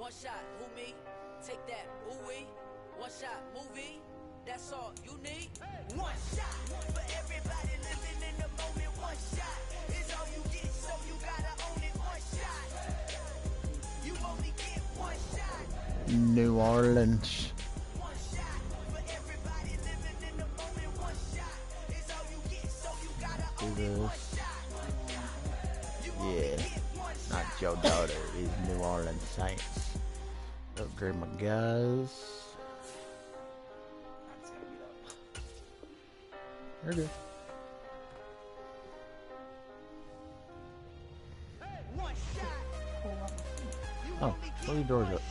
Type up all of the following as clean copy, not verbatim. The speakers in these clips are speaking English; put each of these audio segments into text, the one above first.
One shot, who me? Take that, ooh-wee. One shot, movie. That's all you need. One shot for everybody living in the moment. One shot is all you get, so you gotta own it. One shot. You only get one shot. New Orleans. One shot for everybody living in the moment. One shot is all you get, so you gotta own it. One shot. You only get one shot. Not Joe Daughter, these New Orleans Saints. Upgrade my guys. They're good. Oh, close your doors up.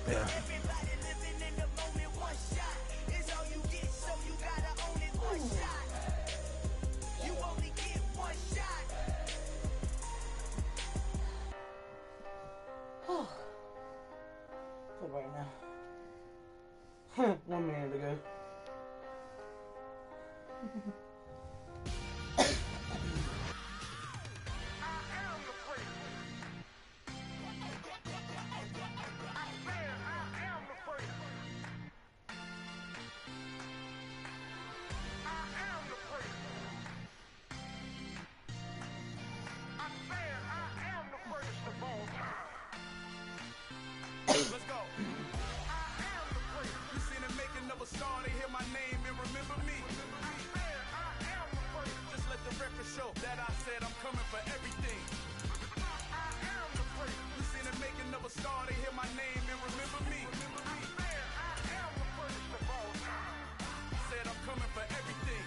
Yeah. Everybody living in the moment. One shot is all you get, so you gotta own it. One shot. You only get one shot. Feel right now. 1 minute to go. Let's go. You seen the making of a star, they hear my name and remember me. Just let the record show that I said I'm coming for everything. You seen the making of a star, they hear my name and remember me. Said I'm coming for everything.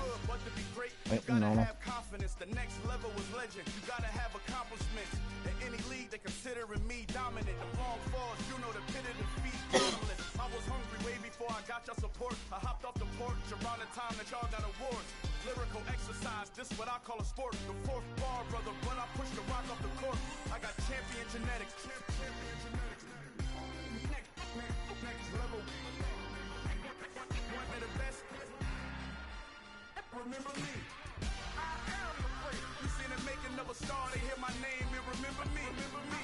Good, but to be great, you gotta have confidence. The next level was legend. You gotta have accomplishments. In any league, they considering me dominant. The long falls, you know the pit of defeat. Bottomless. I was hungry way before I got your support. I hopped off the porch around the time that y'all got awards. Lyrical exercise, this what I call a sport. The fourth bar, brother, when I push the rock off the court. I got champion genetics. Next level. One of the best. Remember me. You seen the making of a star, they hear my name and remember me. Remember me.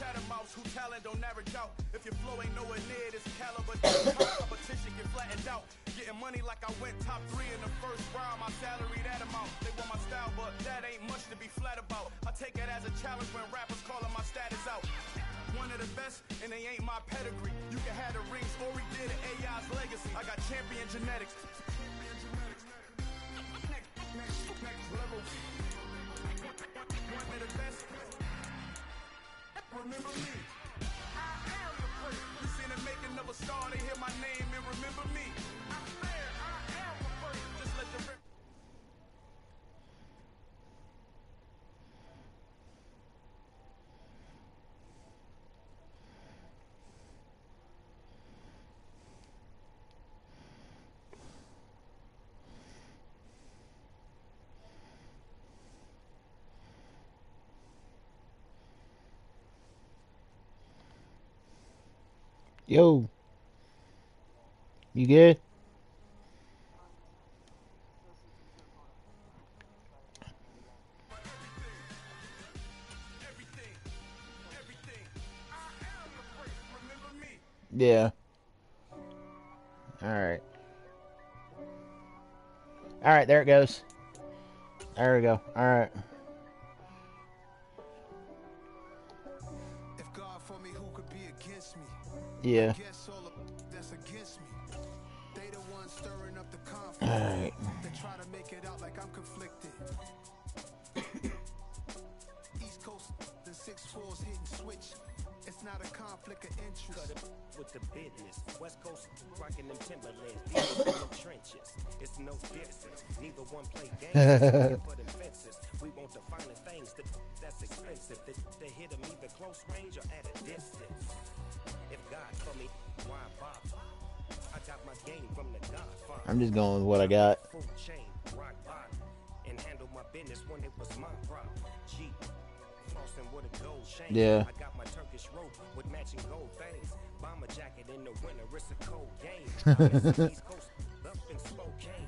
Chattermouths who talent don't average out. If your flow ain't nowhere near this caliber, competition get flattened out. Getting money like I went top 3 in the first round. My salary that amount. They want my style, but that ain't much to be flat about. I take it as a challenge when rappers calling my status out. One of the best, and they ain't my pedigree. You can have the rings, or we did it, AI's legacy. I got champion genetics. Next level. One of the best. Remember me. You seen the making of a star, they hear my name and remember me. Just let the Yo. You good? Yeah. Alright. Alright, there it goes. There we go. Alright. If God for me, who could be against me? Yeah. Guess all of that's against me. They the ones stirring up the conflict. Alright. They try to make it out like I'm conflicted. East Coast, the 6-4's hitting switch. It's not a conflict of interest. Cut it with the business. West Coast rocking them Timberlands. These are the trenches. It's no difference. Neither one play games. For them fences. We want the finer things that's expensive. They hit them either close range or at a distance. If God for me, why bother? I got my game from the Godfather. I'm just going with what I got. Full chain, rock bottom, and handle my business when it was my problem. G, flossing with a gold chain. Yeah. I got my Turkish rope with matching gold things. Bomber jacket in the winter, it's a cold game. I'm in the East Coast, up in Spokane.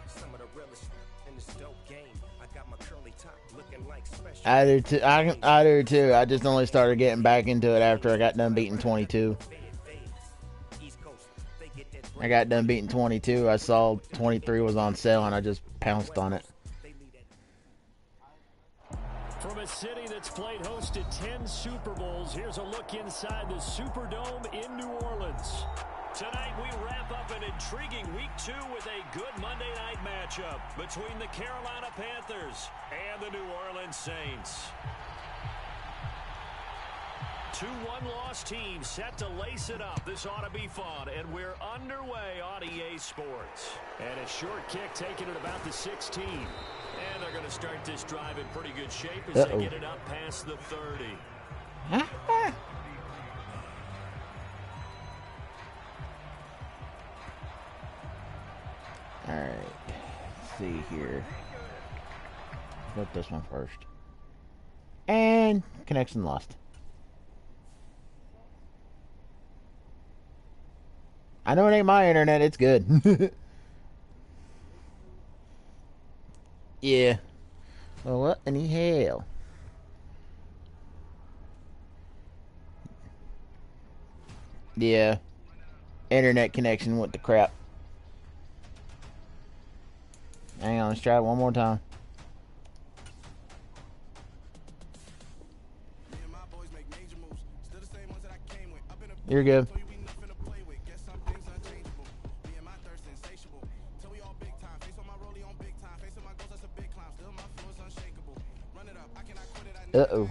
Some of the realest in this dope game. I got my curly top looking like special. I do too. I do too. I just only started getting back into it after I got done beating 22. I got done beating 22. I saw 23 was on sale and I just pounced on it. From a city that's played host to 10 Super Bowls, here's a look inside the Superdome in New Orleans. Tonight we wrap up an intriguing Week 2 with a good Monday night matchup between the Carolina Panthers and the New Orleans Saints. Two one-loss teams set to lace it up. This ought to be fun, and we're underway on EA Sports. And a short kick taken at about the 16. And they're going to start this drive in pretty good shape as they get it up past the 30. All right. Let's see here. Put this one first. And connection lost. I know it ain't my internet. It's good. Yeah. Well, what in the hell? Yeah. Internet connection went to crap. Hang on, let's try it one more time. You're good. Uh-oh.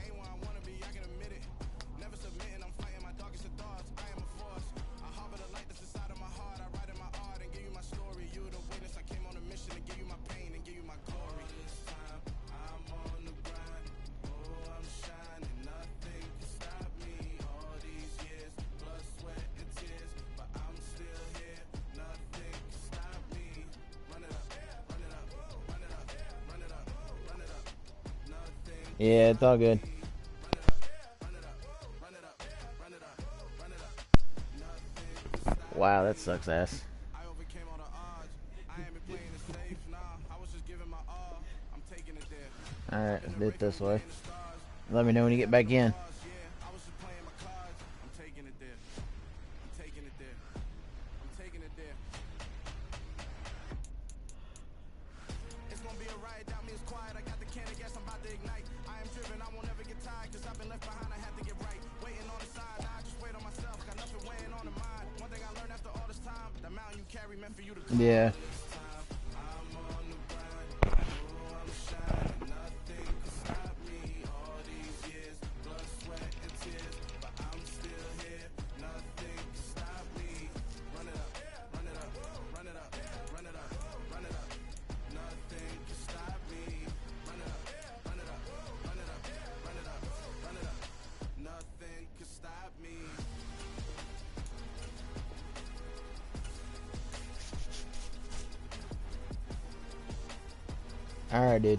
Yeah, it's all good. Wow, that sucks ass. Alright, let's do it this way. Let me know when you get back in. Yeah. Alright, dude.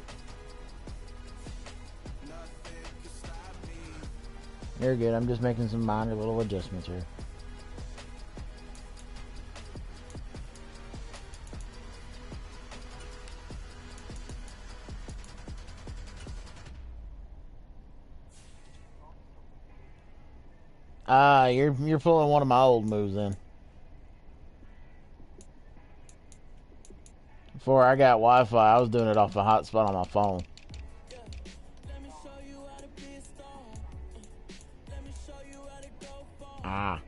You're good. I'm just making some minor little adjustments here. You're pulling one of my old moves in. Before I got Wi-Fi, I was doing it off a hotspot on my phone. Ah.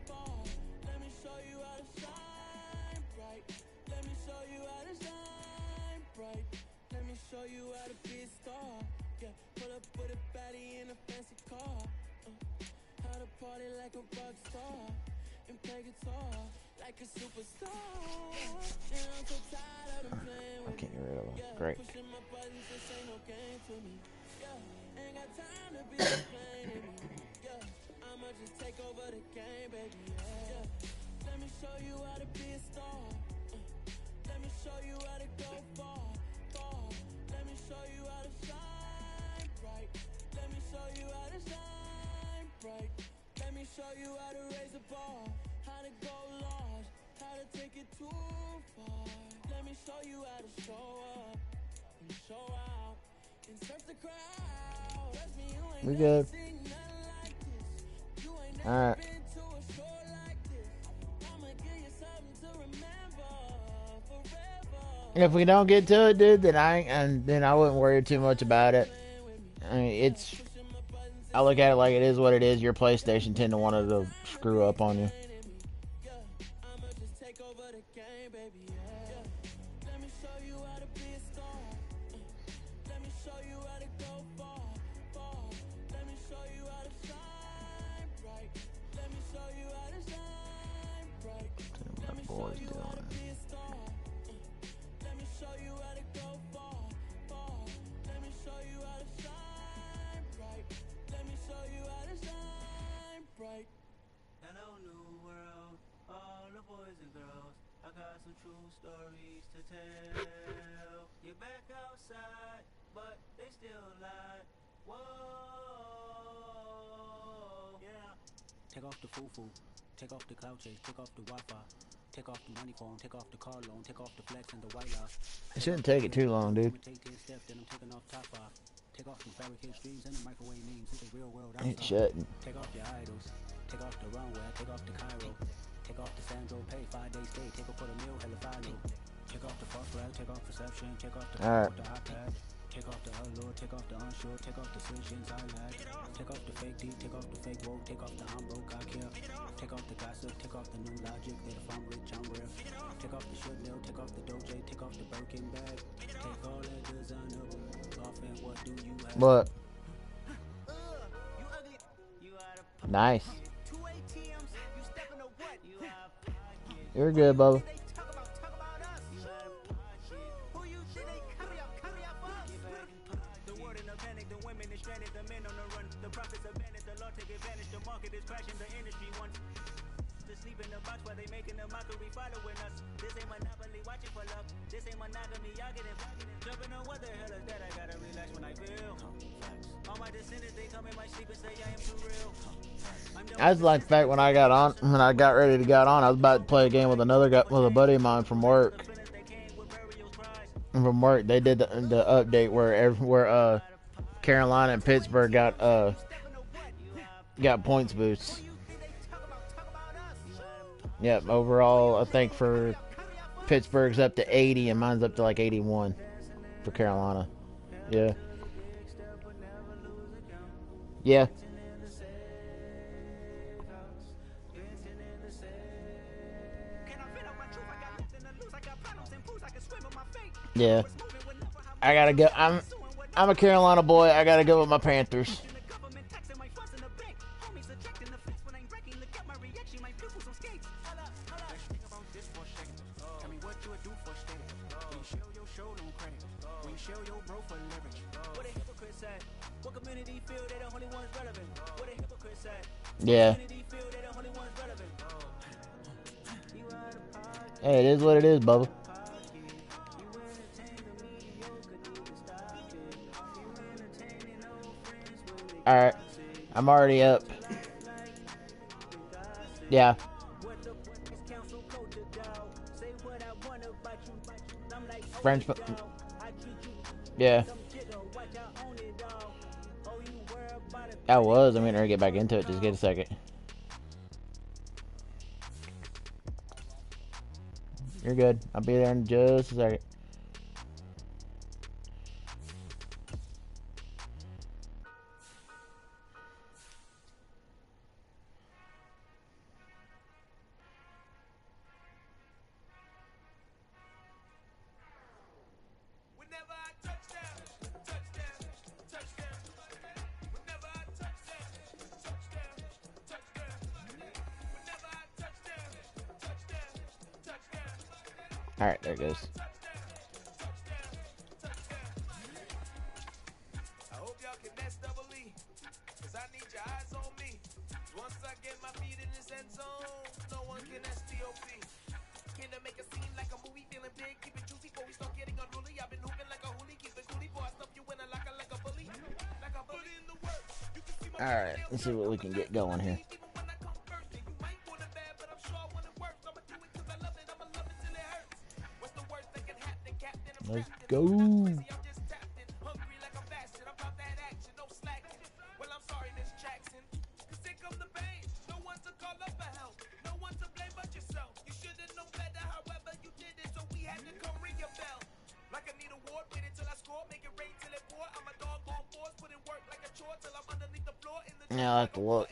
I can't get rid of them. Great. me show you how to go far, far. Let me show you how to shine bright. Let me show you how to shine bright. Let me show you how to raise the bar, how to go large, how to take it too far. Let me show you how to show up and show out and search the crowd. Trust me, you ain't We never good. seen nothing like this. You ain't All never right. been to a show like this. I'ma give you something to remember forever. If we don't get to it, dude, then I wouldn't worry too much about it. I mean, I look at it like it is what it is. Your PlayStation tend to want to screw up on you. I'ma just take over the game, baby. Yeah. Let me show you how to be a star. Let me show you how to go far, far. Let me show you how to shine bright. Let me show you how to shine bright. Let me show you how to be a star. Let me show you how to go far, far. Let me show you how to shine bright. Let me show you how to shine bright. Hello, new world, all the boys and girls. I got some true stories to tell. You're back outside, but they still lie. Whoa, yeah. Take off the foo-foo, take off the cloud chase, take off the Wi-Fi, take off the money phone, take off the car loan, take off the flex and the white lie. It shouldn't take it too long, dude. Take 10 steps, then I'm taking off top 5. Take off the fabricated streams and the microwave memes. It's the real world It outside. shouldn't. Take off your idols. Take off the runway. Take off the Cairo. Take off the Sandro Pay. 5-day stay. Take off for the meal. Hella final. Take off the false flag. Take off perception. Take off the All right. the iPad. Take off the allure. Take off the unsure. Take off the decisions I lack. Take off the fake deep. Take off the fake woke. Take off the I'm broke. I care. Take off the gossip. Take off the new logic. That if I'm rich, I'm rare. Take off the shit mill. Take off the Doja. Take off the Birkin bag. Take all that designer off and what do you have? What? Nice. You're good, Bubba. I just like the fact when I got ready to get on, I was about to play a game with another guy, with a buddy of mine from work. And from work, they did the update where Carolina and Pittsburgh got points boosts. Yep, overall, I think for Pittsburgh's up to 80 and mine's up to like 81 for Carolina. Yeah. Yeah. Yeah. I gotta go. I'm a Carolina boy. I gotta go with my Panthers. Yeah. Hey, it is what it is, Bubba. Alright. I'm already up. Yeah. French. Yeah. I was. I'm gonna get back into it. Just get a second. You're good. I'll be there in just a second. Alright, there it goes. I hope y'all can nest double E, cause I need your eyes on me. Once I get my feet in this end zone, no one can STOP. Can I make a scene like a movie, feeling big, keep it Alright, let's see what we can get going here. Let's go. Yeah, I have to look.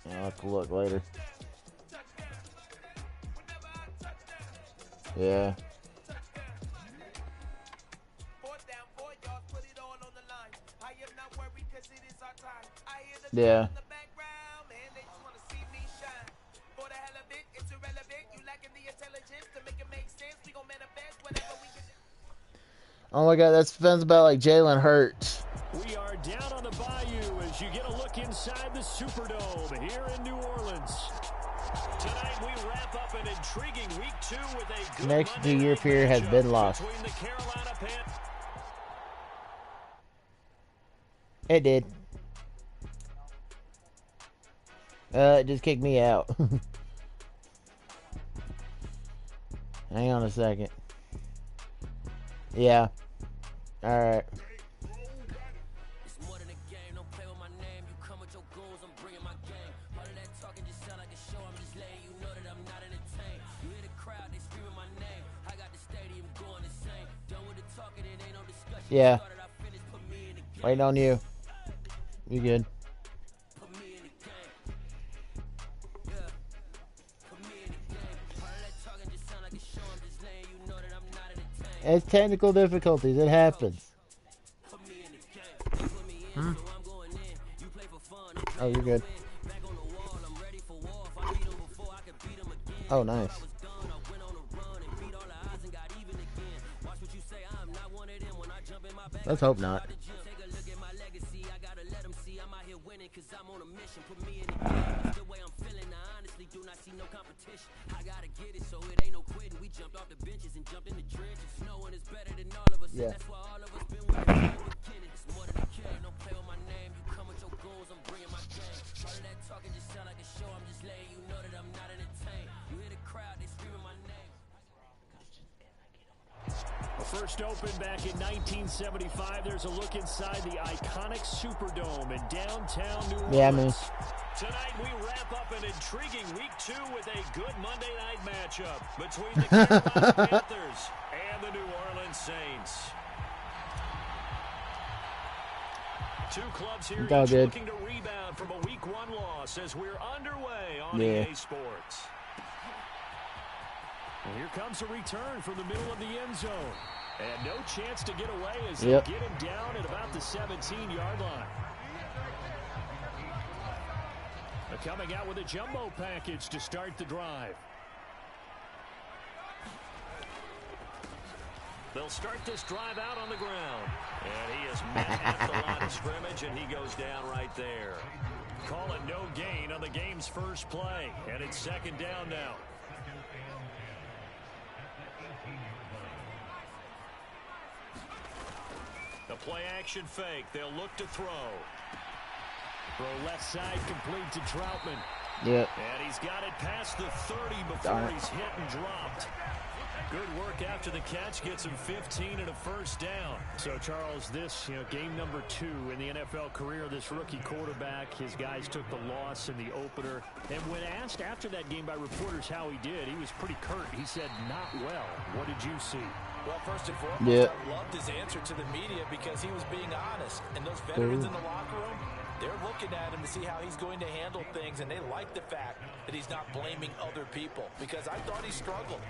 I'll have to look later. Yeah. Yeah. Oh my God, that sounds about like Jalen Hurts. We are down on the bayou as you get a look inside the Superdome here in New Orleans. Tonight we wrap up an intriguing week 2 with a good Next Monday 2-year night period has matchup been lost. between the Carolina Panthers. It did. It just kicked me out. Hang on a second. Yeah. Alright. Yeah. Waiting on you. You good? It's technical difficulties. It happens. Hmm? Oh, you're good. Oh, nice. Let's hope not. Yeah. First opened back in 1975. There's a look inside the iconic Superdome in downtown New Orleans. Yeah, man. Tonight we wrap up an intriguing week 2 with a good Monday night matchup between the Carolina Panthers and the New Orleans Saints. Two clubs here each looking to rebound from a week 1 loss as we're underway on EA Sports. And here comes a return from the middle of the end zone. And no chance to get away as they get him down at about the 17-yard line. They're coming out with a jumbo package to start the drive. They'll start this drive out on the ground. And he is met at the line of scrimmage, and he goes down right there. Call it no gain on the game's first play. And it's second down now. The play action fake. They'll look to throw. Throw left side complete to Troutman. Yep. And he's got it past the 30 before he's hit and dropped. Good work after the catch. Gets him 15 and a first down. So, Charles, this, game number 2 in the NFL career, this rookie quarterback, his guys took the loss in the opener. And when asked after that game by reporters how he did, he was pretty curt. He said, not well. What did you see? Well, first and foremost, I loved his answer to the media because he was being honest. And those veterans in the locker room, they're looking at him to see how he's going to handle things, and they like the fact that he's not blaming other people because I thought he struggled.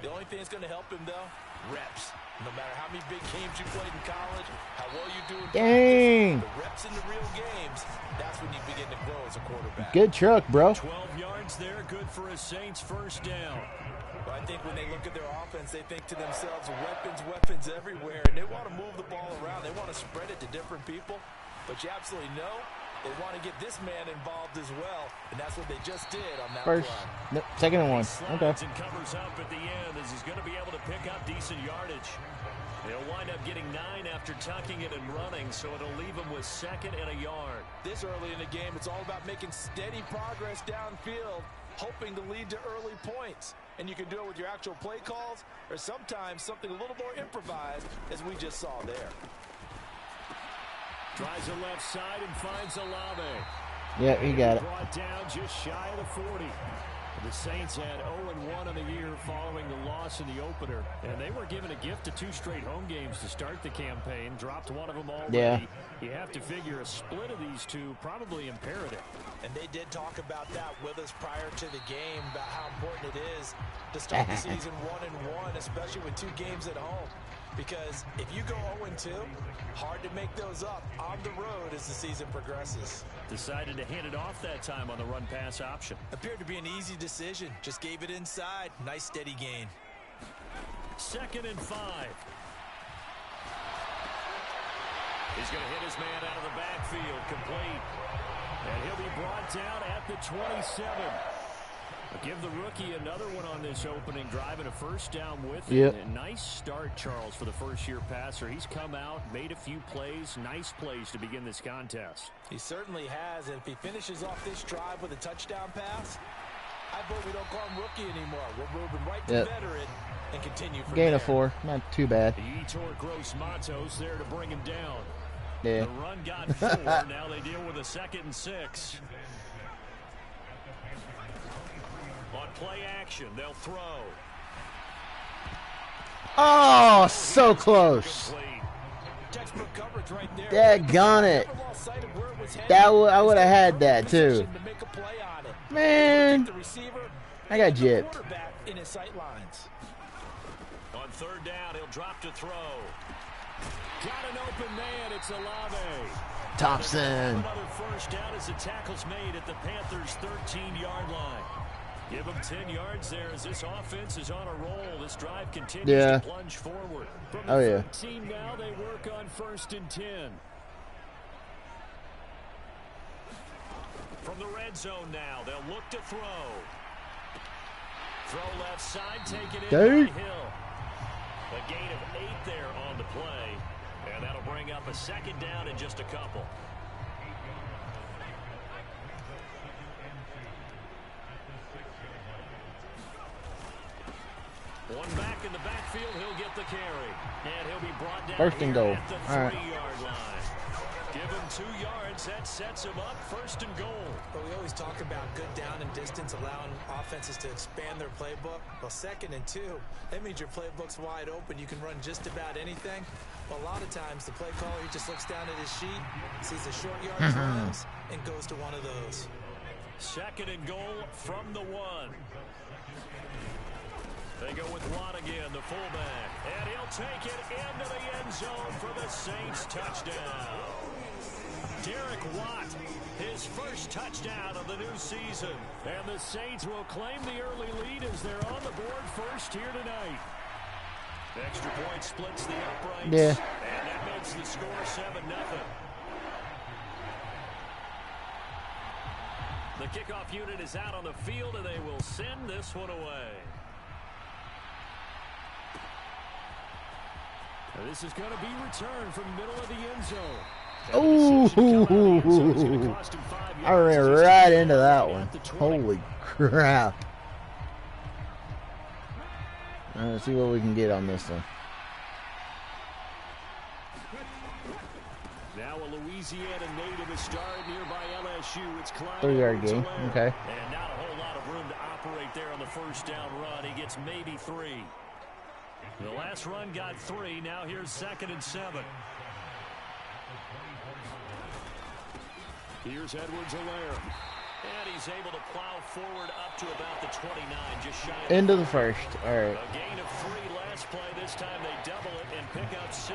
The only thing that's going to help him, though, reps. No matter how many big games you played in college, how well you do in practice, the reps in the real games, that's when you begin to grow as a quarterback. Good truck, bro. 12 yards there, good for a Saints first down. But I think when they look at their offense, they think to themselves, weapons everywhere, and they want to move the ball around. They want to spread it to different people. But you absolutely know They want to get this man involved as well, and that's what they just did on that First, play. nope, second and 1. Okay. And covers up at the end as he's going to be able to pick up decent yardage. He'll wind up getting 9 after tucking it and running, so it'll leave him with 2nd and a yard. This early in the game, it's all about making steady progress downfield, hoping to lead to early points. And you can do it with your actual play calls or sometimes something a little more improvised, as we just saw there. Tries the left side and finds Olave. Yeah, he got it. Brought down just shy of the 40. The Saints had 0-1 in the year following the loss in the opener, and they were given a gift of 2 straight home games to start the campaign. Dropped one of them already. Yeah. You have to figure a split of these two probably imperative. And they did talk about that with us prior to the game, about how important it is to start the season 1-1, especially with 2 games at home. Because if you go 0-2, hard to make those up on the road as the season progresses. Decided to hand it off that time on the run-pass option. Appeared to be an easy decision. Just gave it inside. Nice steady gain. 2nd and 5. He's going to hit his man out of the backfield, complete. And he'll be brought down at the 27. Give the rookie another one on this opening drive and a first down with it. Yep. Nice start, Charles, for the first-year passer. He's come out, made a few plays, nice plays to begin this contest. He certainly has, and if he finishes off this drive with a touchdown pass, I vote we don't call him rookie anymore. We're moving right to veteran and continue from Gain there. of 4. Not too bad. Yetur Gross-Matos there to bring him down. Yeah. The run got 4. Now they deal with a 2nd and 6. On play action, they'll throw. Oh, so close. Textbook coverage right there. Daggone it. I would have had that too. Man, I got gypped. In his sight lines. On 3rd down, he'll drop to throw. Got an open man. It's Olave. Thompson. Another first down as the tackle's made at the Panthers' 13-yard line. Give them 10 yards there as this offense is on a roll. This drive continues to plunge forward. From the 13 now, they work on 1st and 10. From the red zone now, they'll look to throw. Throw left side, take it in by Hill. A gain of 8 there on the play. And that'll bring up a 2nd down in just a couple. One back in the backfield, he'll get the carry. And he'll be brought down 1st and goal. at the 3-yard line. Give him 2 yards. That sets him up 1st and goal. But we always talk about good down and distance, allowing offenses to expand their playbook. Well, 2nd and 2, that means your playbook's wide open. You can run just about anything. Well, a lot of times the play caller, he just looks down at his sheet, sees the short yardage runs, and goes to one of those. 2nd and goal from the 1. They go with Watt again, the fullback. And he'll take it into the end zone for the Saints touchdown. Derek Watt, his first touchdown of the new season. And the Saints will claim the early lead as they're on the board first here tonight. Extra point splits the uprights. Yeah. And that makes the score 7-0. The kickoff unit is out on the field, and they will send this one away. Now this is going to be returned from the middle of the end zone. Ooh, I ran right into that one. Holy crap. Let's see what we can get on this one. Now a Louisiana native is starred nearby LSU. It's Clyde 3-yard gain. Okay. And not a whole lot of room to operate there on the first down run. He gets maybe 3. The last run got 3. Now here's 2nd and 7. Here's Edwards-Helaire. And he's able to plow forward up to about the 29, just shy of into the first. All right. a gain of 3 last play. This time they double it and pick up 6.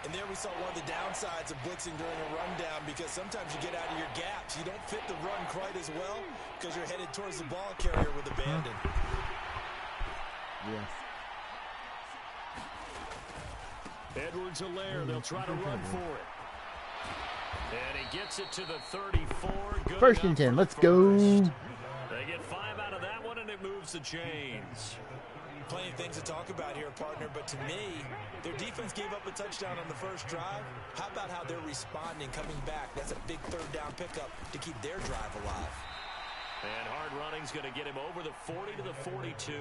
And there we saw one of the downsides of blitzing during a rundown, because sometimes you get out of your gaps. You don't fit the run quite as well because you're headed towards the ball carrier with abandon. Yeah. Edwards-Helaire, they'll try to run for it. And he gets it to the 34. Good First and 10. Let's go. They get 5 out of that one, and it moves the chains. Plenty of things to talk about here, partner, but to me, their defense gave up a touchdown on the first drive. How about how they're responding, coming back? That's a big third down pickup to keep their drive alive. And hard running's going to get him over the 40 to the 42.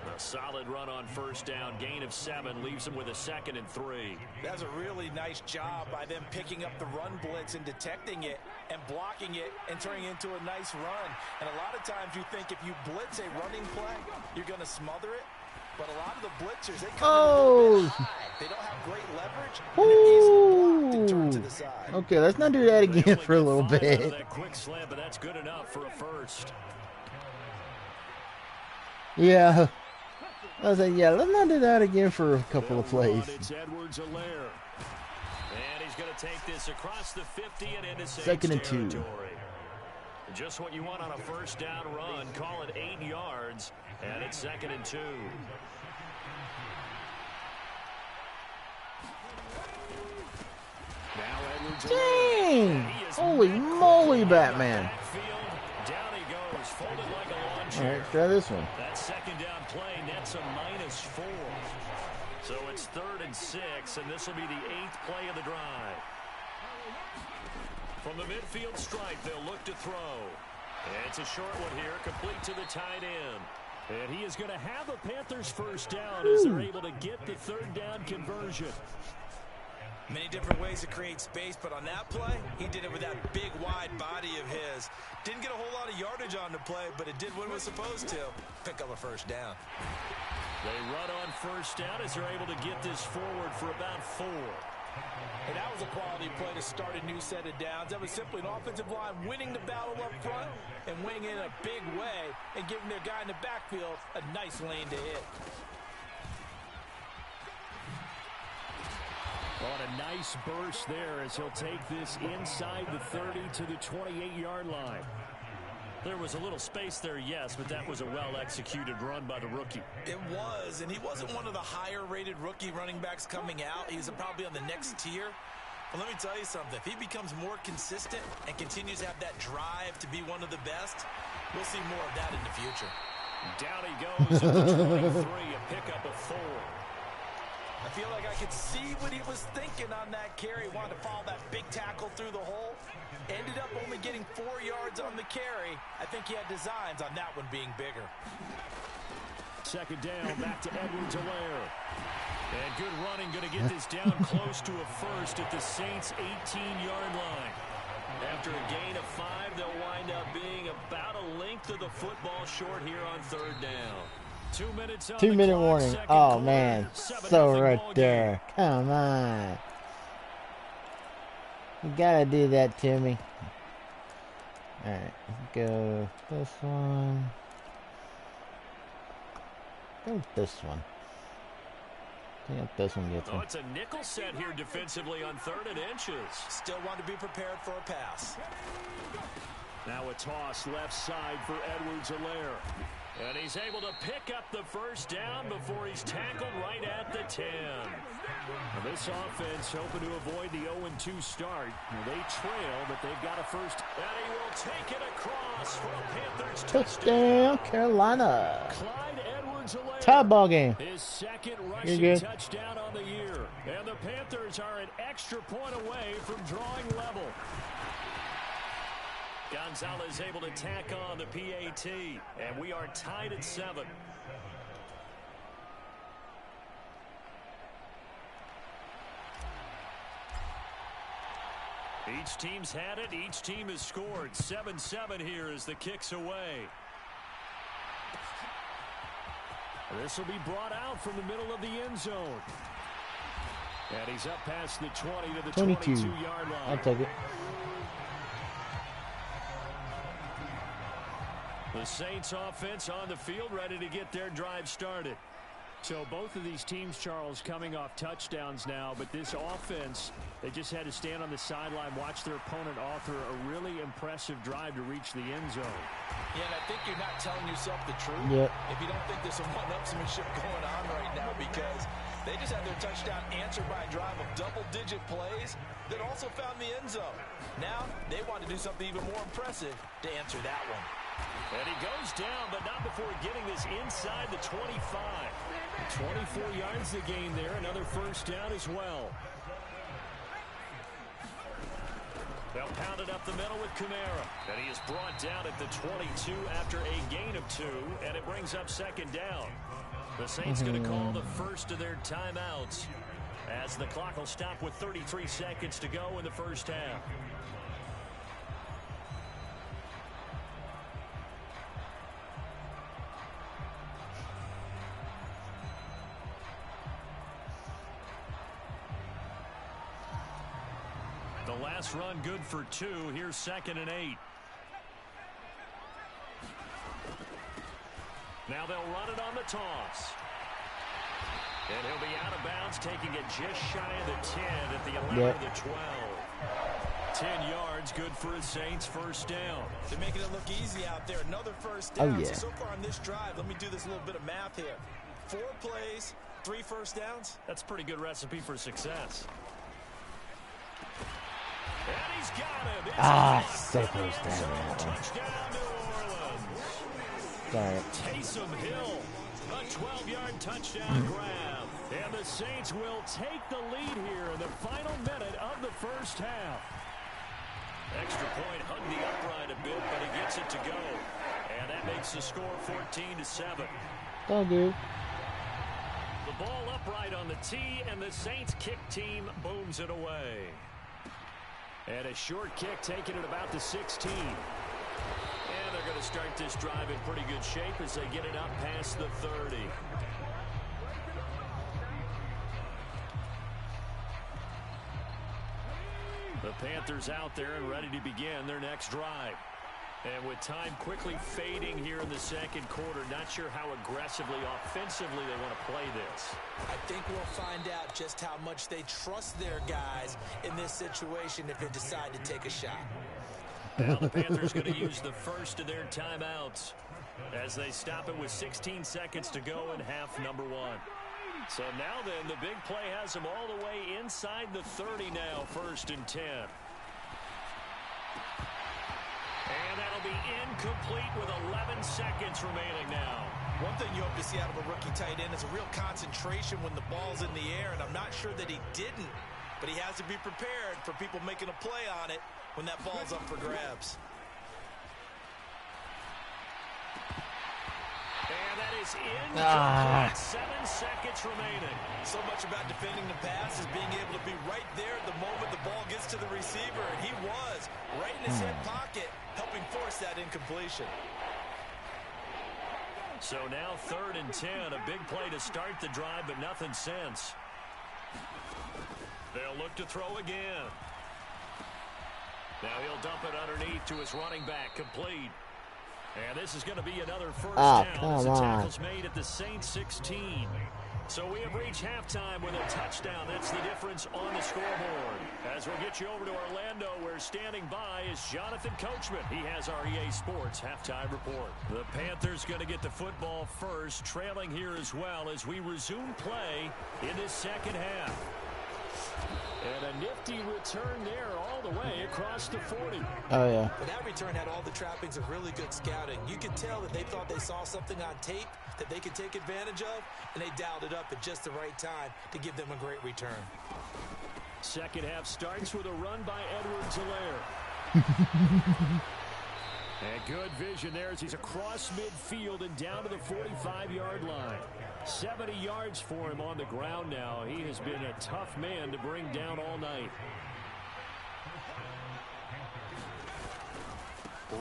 A solid run on first down, gain of 7, leaves him with a 2nd and 3. That's a really nice job by them picking up the run blitz and detecting it and blocking it and turning it into a nice run. And a lot of times you think if you blitz a running play, you're going to smother it. But a lot of the blitzers, they come in a little bit high. They don't have great leverage, and they're easily blocked and turned to the side. Okay, let's not do that again for a little bit. That quick slam, but that's good enough for a first. Yeah. I was like, yeah, let's not do that again for a couple of plays. It's Edwards-Helaire. And he's going to take this across the 50 and into Second and 2. territory. Just what you want on a first down run. Call it 8 yards, and it's 2nd and 2. Now Edwards-Helaire. Dang! Holy moly, Batman. Down he goes, folded like a lawn All chair. right, try this one. That second down play nets a -4. So it's 3rd and 6, and this will be the 8th play of the drive. From the midfield stripe, they'll look to throw. And it's a short one here, complete to the tight end. And he is going to have a Panthers first down as they're able to get the 3rd down conversion. Many different ways to create space, but on that play, he did it with that big, wide body of his. Didn't get a whole lot of yardage on the play, but it did what it was supposed to. Pick up a first down. They run on first down as they're able to get this forward for about 4. And that was a quality play to start a new set of downs. That was simply an offensive line winning the battle up front and winning in a big way and giving their guy in the backfield a nice lane to hit. On a nice burst there as he'll take this inside the 30 to the 28-yard line. There was a little space there, yes, but that was a well-executed run by the rookie. It was, and he wasn't one of the higher-rated rookie running backs coming out. He's probably on the next tier. But let me tell you something. If he becomes more consistent and continues to have that drive to be one of the best, we'll see more of that in the future. Down he goes at the 23, a pickup of 4. I feel like I could see what he was thinking on that carry. Wanted to follow that big tackle through the hole. Ended up only getting 4 yards on the carry. I think he had designs on that one being bigger. Second down, back to Edwards-Helaire. And good running, going to get this down close to a first at the Saints' 18-yard line. After a gain of 5, they'll wind up being about a length of the football short here on 3rd down. 2 minutes on 2 minute the clock, warning. second Oh quarter, man, 7-0 so right ball there. Come on. You gotta do that to me. Alright, go this one. Go this one. I think this one gets Oh, one. it's a nickel set here defensively on 3rd and inches. Still want to be prepared for a pass. Now a toss left side for Edwards-Helaire. And he's able to pick up the first down before he's tackled right at the 10. Now this offense hoping to avoid the 0-2 start. They trail, but they've got a first. And he will take it across for a Panthers Touchdown, Carolina. Clyde Edwards-Helaire. Tie ball game. His second You're rushing good. touchdown on the year. And the Panthers are an extra point away from drawing level. Gonzalez able to tack on the PAT, and we are tied at 7. Each team's had it. Each team has scored. 7-7 here as the kick's away. This will be brought out from the middle of the end zone. And he's up past the 20 to the 22. 22-yard line. I'll take it. The Saints offense on the field, ready to get their drive started. So both of these teams, Charles, coming off touchdowns now, but this offense, they just had to stand on the sideline, watch their opponent author a really impressive drive to reach the end zone. Yeah, and I think you're not telling yourself the truth Yep. if you don't think there's some one-upsmanship going on right now, because They just had their touchdown answered by a drive of double-digit plays that also found the end zone. Now, they want to do something even more impressive to answer that one. And he goes down, but not before getting this inside the 25. 24 yards to gain there, another first down as well. They'll pound it up the middle with Kamara. And he is brought down at the 22 after a gain of 2, and it brings up second down. The Saints going to call the first of their timeouts as the clock will stop with 33 seconds to go in the first half. The last run good for 2. Here's 2nd and 8. Now they'll run it on the toss. And he'll be out of bounds, taking it just shy of the 10 at the 11 of the 12. 10 yards, good for the Saints, first down. They're making it look easy out there. Another first down. Oh, yeah. So far on this drive, let me do this little bit of math here. 4 plays, 3 first downs. That's a pretty good recipe for success. And he's got him. So close to having that one. Touchdown, New Orleans. Sorry. Taysom Hill, a 12-yard touchdown grab. And the Saints will take the lead here in the final minute of the first half. Extra point hugged the upright a bit, but he gets it to go. And that makes the score 14-7. Oh, dude. The ball upright on the tee, and the Saints kick team booms it away. And a short kick taken at about the 16. And they're going to start this drive in pretty good shape as they get it up past the 30. The Panthers out there and ready to begin their next drive. And with time quickly fading here in the second quarter, not sure how aggressively, offensively they want to play this. I think we'll find out just how much they trust their guys in this situation if they decide to take a shot. Now the Panthers going to use the first of their timeouts as they stop it with 16 seconds to go in half number 1. So now then, the big play has them all the way inside the 30 now, 1st and 10. And that'll be incomplete with 11 seconds remaining now. One thing you hope to see out of a rookie tight end is a real concentration when the ball's in the air, and I'm not sure that he didn't, but he has to be prepared for people making a play on it when that ball's up for grabs. And that is incomplete. 7 seconds remaining. So much about defending the pass is being able to be right there at the moment the ball gets to the receiver, and he was right in his hip pocket, helping force that incompletion. So now 3rd and 10, a big play to start the drive, but nothing since. They'll look to throw again. Now he'll dump it underneath to his running back, complete. And this is going to be another first down as the tackle's made at the Saints 16. So we have reached halftime with a touchdown. That's the difference on the scoreboard. As we'll get you over to Orlando, where standing by is Jonathan Coachman. He has our EA Sports halftime report. The Panthers going to get the football first, trailing here as well as we resume play in this second half. And a nifty return there all the way across the 40. Oh, yeah. But that return had all the trappings of really good scouting. You could tell that they thought they saw something on tape that they could take advantage of, and they dialed it up at just the right time to give them a great return. Second half starts with a run by Edwards-Helaire. And good vision there as he's across midfield and down to the 45-yard line. 70 yards for him on the ground now. He has been a tough man to bring down all night.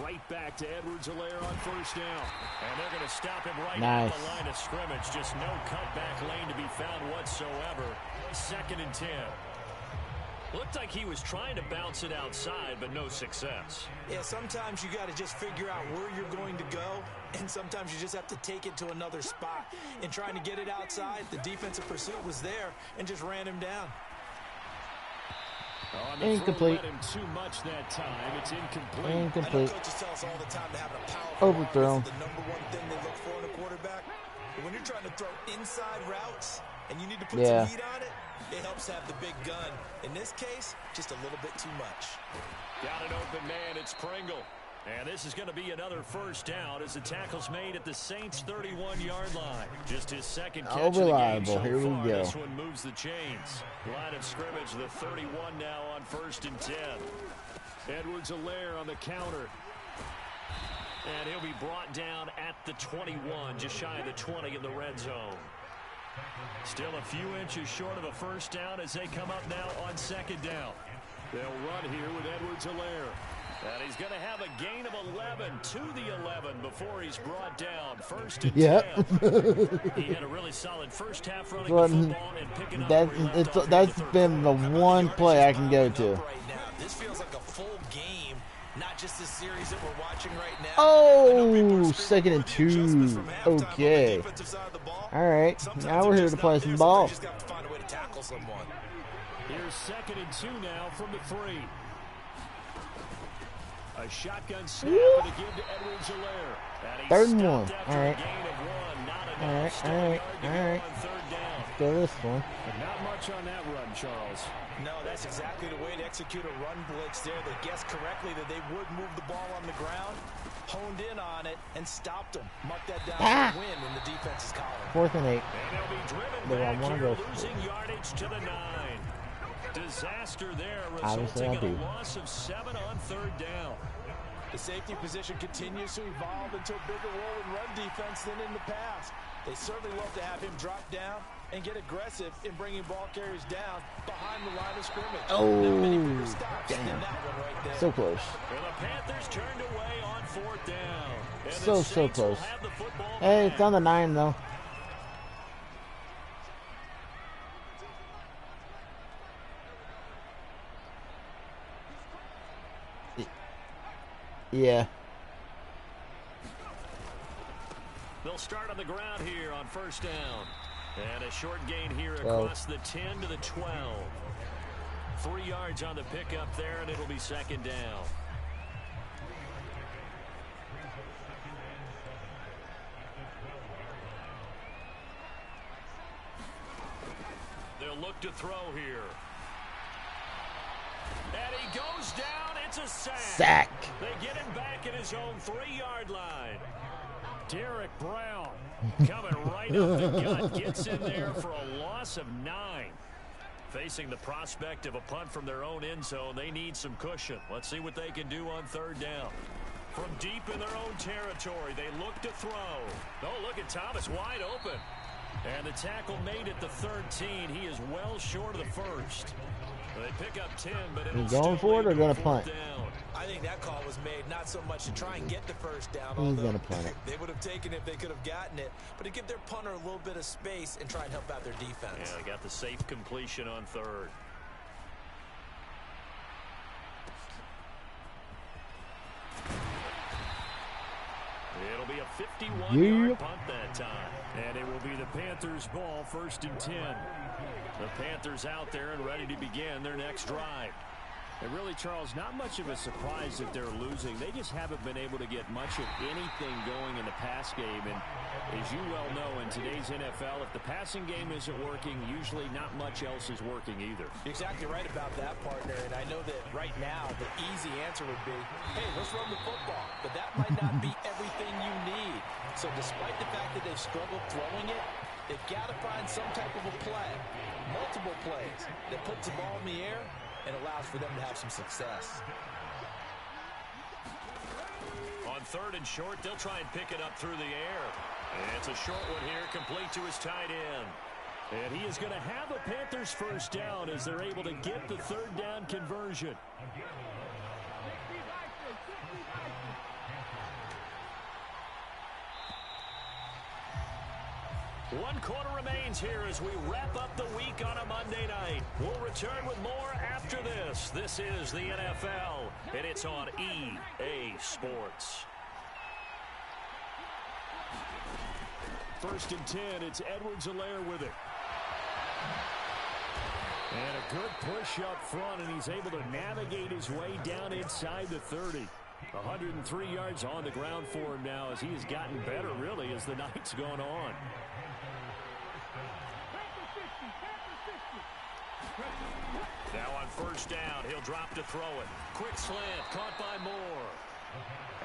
Right back to Edwards-Helaire on first down. And they're going to stop him right at the line of scrimmage. Just no cutback lane to be found whatsoever. 2nd and 10. Looked like he was trying to bounce it outside, but no success. Yeah, sometimes you got to just figure out where you're going to go, and sometimes you just have to take it to another spot. In trying to get it outside, the defensive pursuit was there and just ran him down. Incomplete. Him too much that time. It's incomplete. Incomplete. Coaches tell us all the time to have a powerful Overthrown. arm is the #1 thing they look for in a quarterback. But when you're trying to throw inside routes and you need to put Yeah. some heat on it, it helps have the big gun. In this case, just a little bit too much. Got an open man, it's Pringle. And this is going to be another first down as the tackle's made at the Saints' 31-yard line. Just his second catch of the game Reliable. so Here we far. go. This one moves the chains. Line of scrimmage, the 31 now on 1st and 10. Edwards-Helaire on the counter. And he'll be brought down at the 21, just shy of the 20 in the red zone. Still a few inches short of a first down as they come up now on 2nd down. They'll run here with Edwards-Helaire. And he's going to have a gain of 11 to the 11 before he's brought down. 1st and 10. He had a really solid first half running the football and picking up where he left off That's in the been the one play I can go to. Right now, this feels like a full game, not just a series that we're watching right now. Oh, 2nd and 2. Okay. All right. Now we're here to play some ball. Just got to find a way to tackle someone. Here's 2nd and 2 now from the 3. A shotgun snap and a give to Edwards-Helaire. 3rd and 1. All right. Gain of 1, not enough. All right. Still All a right. yard to All go right. on 3rd down. Let's go this one. But not much on that run, Charles. No, that's exactly the way to execute a run blitz there. They guessed correctly that they would move the ball on the ground, honed in on it, and stopped them. Mark that down for a win in the defense's column. 4th and 8. And they'll be driven But I back wanna here, go. losing yardage to the 9. Disaster there, Obviously, resulting in I do. a loss of 7 on 3rd down. The safety position continues to evolve into a bigger role in run defense than in the past. They certainly love to have him drop down and get aggressive in bringing ball carriers down behind the line of scrimmage. Oh, Not many bigger stops than damn. that one right there. So close. And the Panthers turned away on 4th down. And So the Saints will close. have the football Hey, back. it's on the 9, though. Yeah. They'll start on the ground here on 1st down. And a short gain here 12. across the 10 to the 12. 3 yards on the pickup there, and it'll be 2nd down. They'll look to throw here. And he goes down. It's a sack. Sack. They get him back at his own 3-yard line. Derek Brown coming right up the gut. Gets in there for a loss of 9. Facing the prospect of a punt from their own end zone, they need some cushion. Let's see what they can do on 3rd down. From deep in their own territory, they look to throw. Oh, look at Thomas wide open. And the tackle made at the 13. He is well short of the 1st. They pick up 10, but it'll You still going for it or lead to gonna a 4th punt? down. I think that call was made not so much to try and get the first down, He's although gonna punt it. they would have taken it if they could have gotten it, but to give their punter a little bit of space and try and help out their defense. Yeah, they got the safe completion on 3rd. It'll be a 51-yard Yep. punt that time. And it will be the Panthers' ball, 1st and 10. The Panthers out there and ready to begin their next drive. And really, Charles, not much of a surprise that they're losing. They just haven't been able to get much of anything going in the pass game. And as you well know, in today's NFL, if the passing game isn't working, usually not much else is working either. You're exactly right about that, partner, and I know that right now the easy answer would be, hey, let's run the football. But that might not be everything you need. So despite the fact that they've struggled throwing it, they've got to find some type of a play, multiple plays, that puts the ball in the air and allows for them to have some success. On 3rd and short, they'll try and pick it up through the air. And it's a short one here, complete to his tight end. And he is going to have a Panthers first down as they're able to get the 3rd down conversion. One quarter remains here as we wrap up the week on a Monday night. We'll return with more after this. This is the NFL, and it's on EA Sports. 1st and 10, it's Edwards-Helaire with it. And a good push up front, and he's able to navigate his way down inside the 30. 103 yards on the ground for him now as he has gotten better, really, as the night's gone on. Now on first down, he'll drop to throw it. Quick slant, caught by Moore.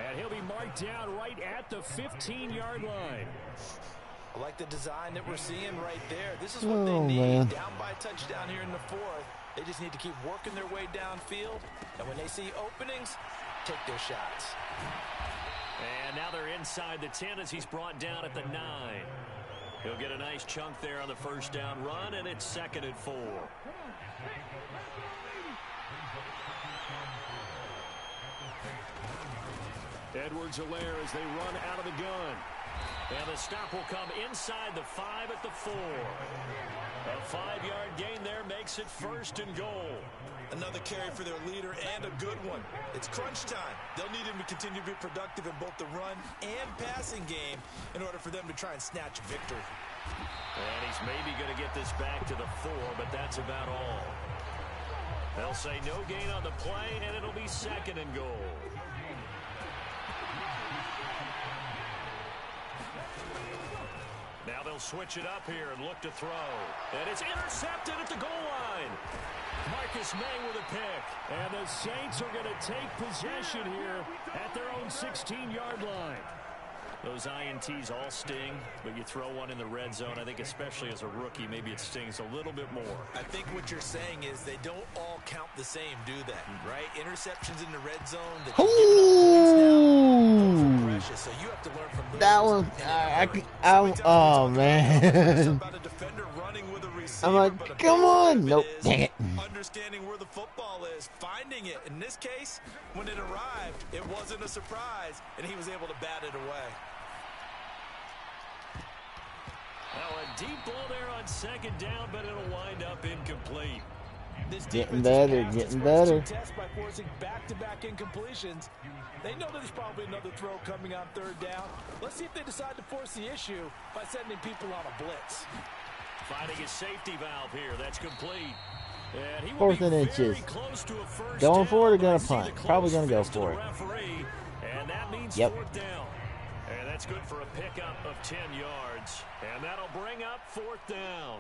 And he'll be marked down right at the 15-yard line. I like the design that we're seeing right there. This is what they need. Man. Down by a touchdown here in the fourth. They just need to keep working their way downfield. And when they see openings, take their shots. And now they're inside the 10 as he's brought down at the 9. He'll get a nice chunk there on the first down run, and it's 2nd and 4. Edwards-Helaire as they run out of the gun. And the stop will come inside the 5 at the 4. A 5-yard gain there makes it 1st and goal. Another carry for their leader and a good one. It's crunch time. They'll need him to continue to be productive in both the run and passing game in order for them to try and snatch victory. And he's maybe going to get this back to the 4, but that's about all. They'll say no gain on the play, and it'll be 2nd and goal. Now they'll switch it up here and look to throw. And it's intercepted at the goal line. Marcus May with a pick. And the Saints are going to take possession here at their own 16-yard line. Those INTs all sting, but you throw one in the red zone, I think especially as a rookie, maybe it stings a little bit more. I think what you're saying is they don't all count the same, do they? Right? Interceptions in the red zone. That Ooh. Precious, so you have to learn from that one, oh, man. I'm like, come on. Nope, dang it. Understanding where the football is, finding it. In this case, when it arrived, it wasn't a surprise, and he was able to bat it away. Now a deep ball there on 2nd down, but it'll wind up incomplete. Getting better, getting better. Test by forcing back-to-back incompletions. They know there's probably another throw coming on 3rd down. Let's see if they decide to force the issue by sending people on a blitz. Finding his safety valve here. That's complete. And he 4th and inches. Going for it or going to punt? Probably going to go for it. And that means 4th down. And that's good for a pickup of 10 yards. And that'll bring up 4th down.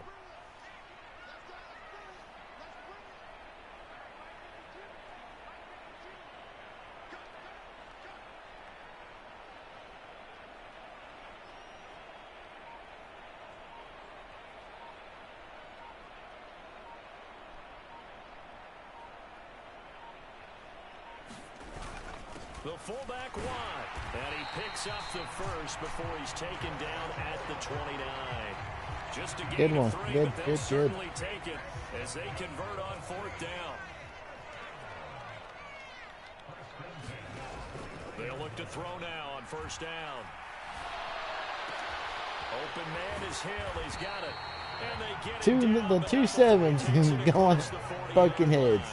The fullback wide, and he picks up the first before he's taken down at the 29. Just a gain of 3, but they'll certainly take it as they convert on 4th down. They'll look to throw now on 1st down. Open man is Hill. He's got it. And they get it down. The 2 7s going fucking heads.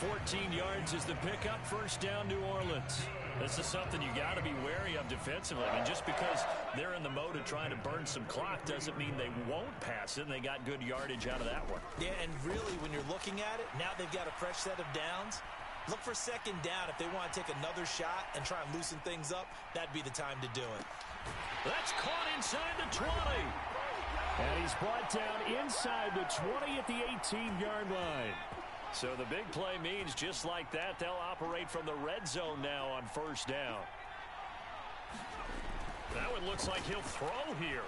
14 yards is the pickup. 1st down, New Orleans. This is something you got to be wary of defensively. I mean, just because they're in the mode of trying to burn some clock doesn't mean they won't pass it, and they got good yardage out of that one. Yeah, and really, when you're looking at it, now they've got a fresh set of downs. Look for 2nd down. If they want to take another shot and try and loosen things up, that'd be the time to do it. That's caught inside the 20. And he's brought down inside the 20 at the 18-yard line. So the big play means just like that, they'll operate from the red zone now on 1st down. That one looks like he'll throw here.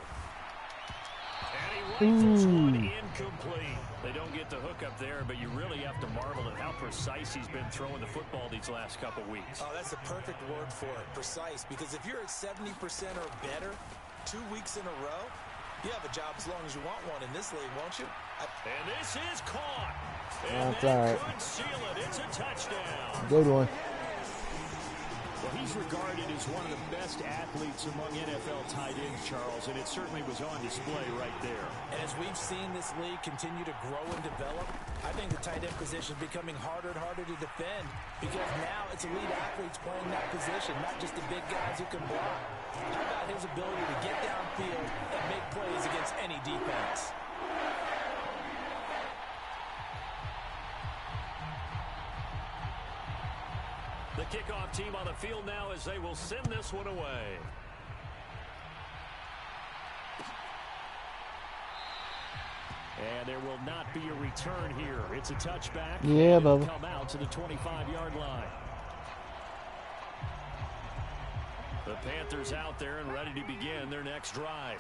And he rifles one incomplete. They don't get the hook up there, but you really have to marvel at how precise he's been throwing the football these last couple weeks. Oh, that's a perfect word for it, precise, because if you're at 70% or better 2 weeks in a row, you have a job as long as you want one in this league, won't you? And this is caught. And that's all right. Could seal it. It's a touchdown. Good one. Well, he's regarded as one of the best athletes among NFL tight ends, Charles, and it certainly was on display right there. And as we've seen this league continue to grow and develop, I think the tight end position is becoming harder and harder to defend because now it's elite athletes playing that position, not just the big guys who can block. How about his ability to get downfield and make plays against any defense? The The kickoff team on the field now as they will send this one away. And there will not be a return here. It's a touchback. Yeah, Bubba. Come out to the 25-yard line. The Panthers out there and ready to begin their next drive.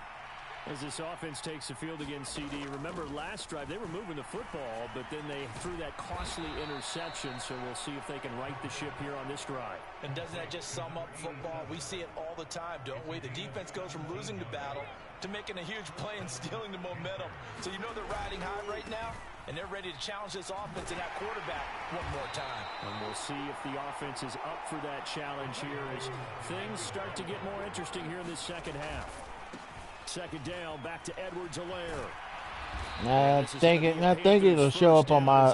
As this offense takes the field against CD, remember last drive they were moving the football, but then they threw that costly interception, so we'll see if they can right the ship here on this drive. And doesn't that just sum up football? We see it all the time, don't we? The defense goes from losing the battle to making a huge play and stealing the momentum. So you know they're riding high right now, and they're ready to challenge this offense and that quarterback one more time. And we'll see if the offense is up for that challenge here as things start to get more interesting here in this second half. Second down, back to Edwards-Helaire. I think it'll show up on my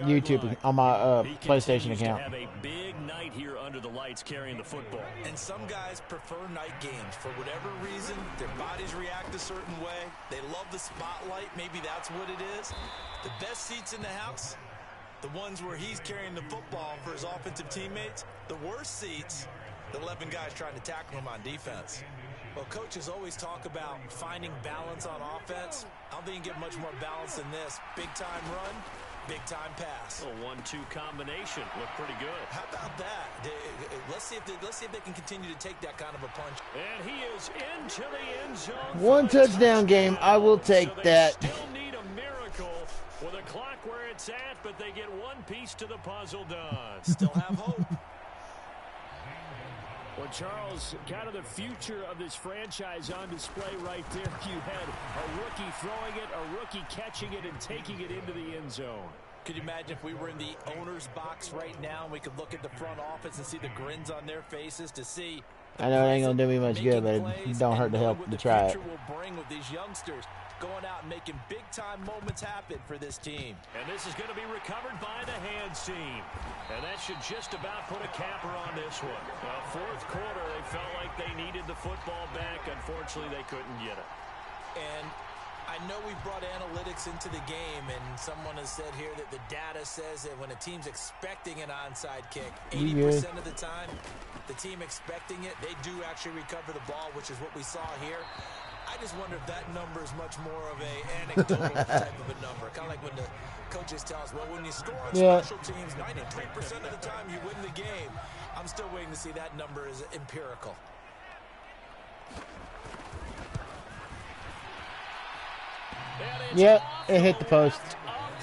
YouTube, on my PlayStation account. Have a big night here under the lights carrying the football. And some guys prefer night games for whatever reason. Their bodies react a certain way. They love the spotlight. Maybe that's what it is. The best seats in the house, the ones where he's carrying the football for his offensive teammates. The worst seats, the 11 guys trying to tackle him on defense. Well, coaches always talk about finding balance on offense. I don't think you get much more balance than this. Big-time run, big-time pass. A 1-2 combination. Look pretty good. How about that? Let's see if they can continue to take that kind of a punch. And he is into the end zone. One touchdown game. I will take that. Still need a miracle with a clock where it's at, but they get one piece to the puzzle done. Still have hope. Well, Charles, kind of the future of this franchise on display right there. You had a rookie throwing it, a rookie catching it, and taking it into the end zone. Could you imagine if we were in the owner's box right now and we could look at the front office and see the grins on their faces to see. I know it ain't going to do me much good, but it don't hurt to help to try it. Will bring with these youngsters going out and making big-time moments happen for this team. And this is going to be recovered by the hands team. And that should just about put a capper on this one. Well, fourth quarter, they felt like they needed the football back. Unfortunately, they couldn't get it. And I know we brought analytics into the game, and someone has said here that the data says that when a team's expecting an onside kick, 80% of the time, the team expecting it, they do actually recover the ball, which is what we saw here. I just wonder if that number is much more of an anecdotal type of a number. Kind of like when the coaches tell us, well, when you score on special teams, 93% of the time you win the game. I'm still waiting to see that number is empirical. Yep, it hit the post.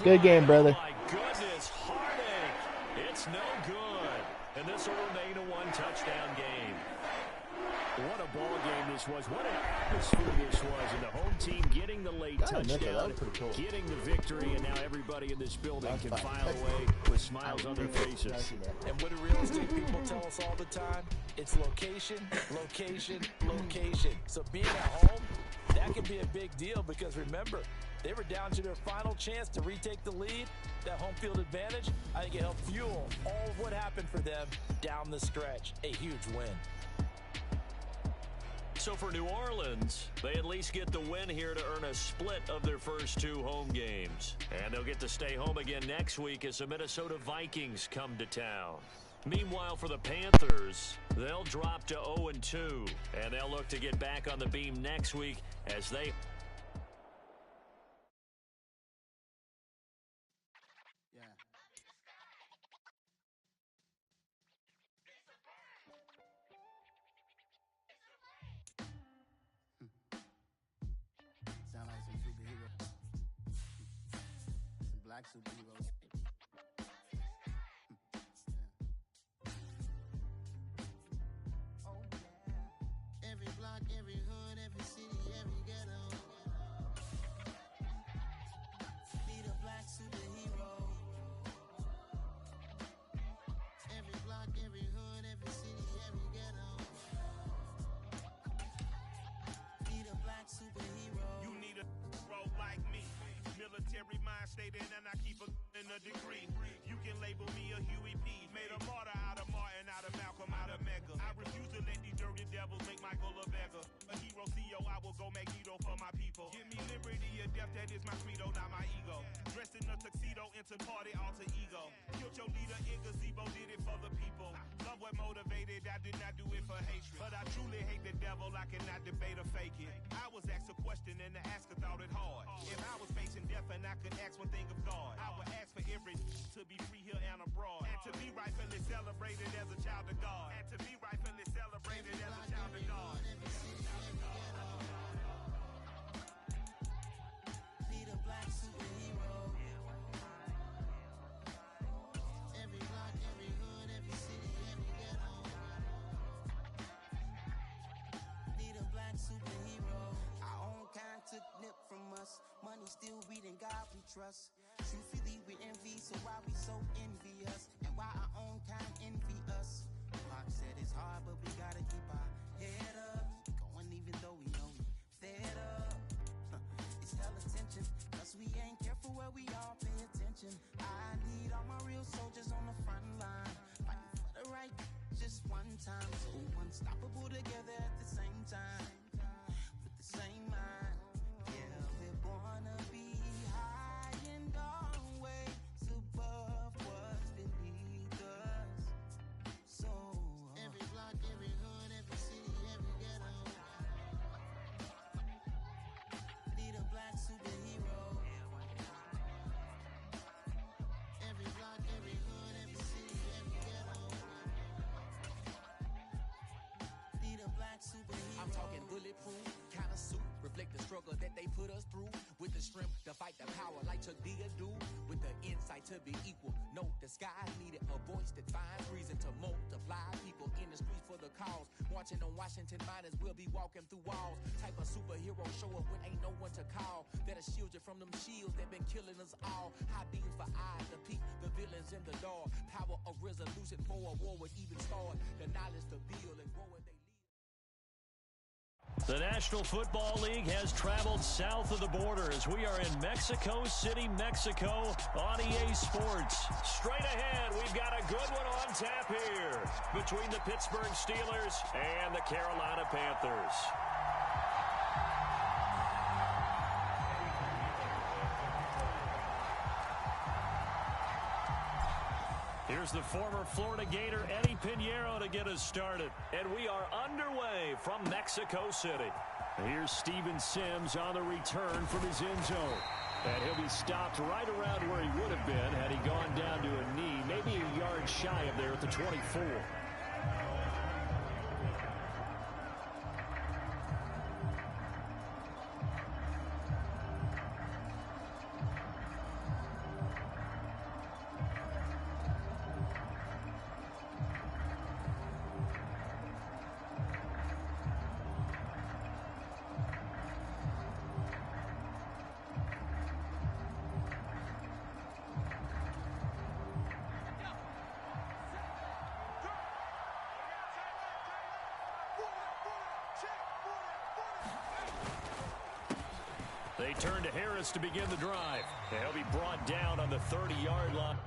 Good game, brother. Oh, my goodness, heartache. It's no good. And this will remain a one-touchdown game. What a ball game this was. What an atmosphere this was. And the home team getting the late touchdown, getting the victory, and now everybody in this building can file away with smiles on their faces. And what do real estate people tell us all the time? It's location, location, location. So being at home, that can be a big deal because remember, they were down to their final chance to retake the lead. That home field advantage, I think it helped fuel all of what happened for them down the stretch. A huge win. So for New Orleans, they at least get the win here to earn a split of their first two home games. And they'll get to stay home again next week as the Minnesota Vikings come to town. Meanwhile, for the Panthers, they'll drop to 0-2, and they'll look to get back on the beam next week as they... Sound like some superheroes. Some black superheroes. Oh yeah. Every block, every hood, every city, every ghetto. Need a black superhero. Every block, every hood, every city, every ghetto. Need a black superhero. You need a hero like me. Military mind state and I keep in a degree. You can label me a Huey P. Made a martyr out of Martin, out of Malcolm, out of Mecca. I refuse to let these dirty devils make Michael a beggar. A hero CEO, I will go Magneto for my people. Give me liberty or death, that is my credo, not my ego. Dressed in a tuxedo enter party alter ego. Killed your leader in gazebo, did it for the people. Love what motivated, I did not do it for hatred. But I truly hate the devil, I cannot debate or fake it. I was asked a question and the asker thought it hard. If I was facing death and I could ask one thing of God, I would ask for every to be free here and abroad. And to be rightfully celebrated as a child of God. And to be rightfully celebrated as a child of God. Need a black superhero. Every block, every hood, every city, every ghetto. Need a black superhero. Our own kind took nip from us. Money still reading God we trust. Truthfully we envy, so why we so envious? And why our own kind envy us? Pac said it's hard, but we gotta keep our head up. Going even though we know we fed up. It's hell attention, cause we ain't careful where we all pay attention. I need all my real soldiers on the front line, fighting for the right just one time. So unstoppable together at the same time, with the same mind. Yeah, we're born to be high and always above what's beneath us. So every block, every hood, every city, every ghetto. Need a black superhero. Every block, every hood, every city, every ghetto. Need a black superhero. I'm talking bulletproof kind of suit, reflect the struggle that they put us through. With the strength to fight the power like Chuck D do. With the insight to be equal. Note the sky needed a voice that finds reason to multiply. People in the streets for the cause. Marching on Washington miners will be walking through walls. Type of superhero show up when ain't no one to call. That'll shield you from them shields that been killing us all. High beams for eyes to peek the villains in the dark. Power of resolution for a war would even start. The knowledge to build and grow what they lead. The National Football League has traveled south of the border as we are in Mexico City, Mexico on EA Sports. Straight ahead, we've got a good one on tap here between the Pittsburgh Steelers and the Carolina Panthers. Here's the former Florida Gator Eddie Pinheiro to get us started. And we are underway from Mexico City. Here's Steven Sims on the return from his end zone. And he'll be stopped right around where he would have been had he gone down to a knee, maybe a yard shy of there at the 24. They turn to Harris to begin the drive. He'll be brought down on the 30-yard line.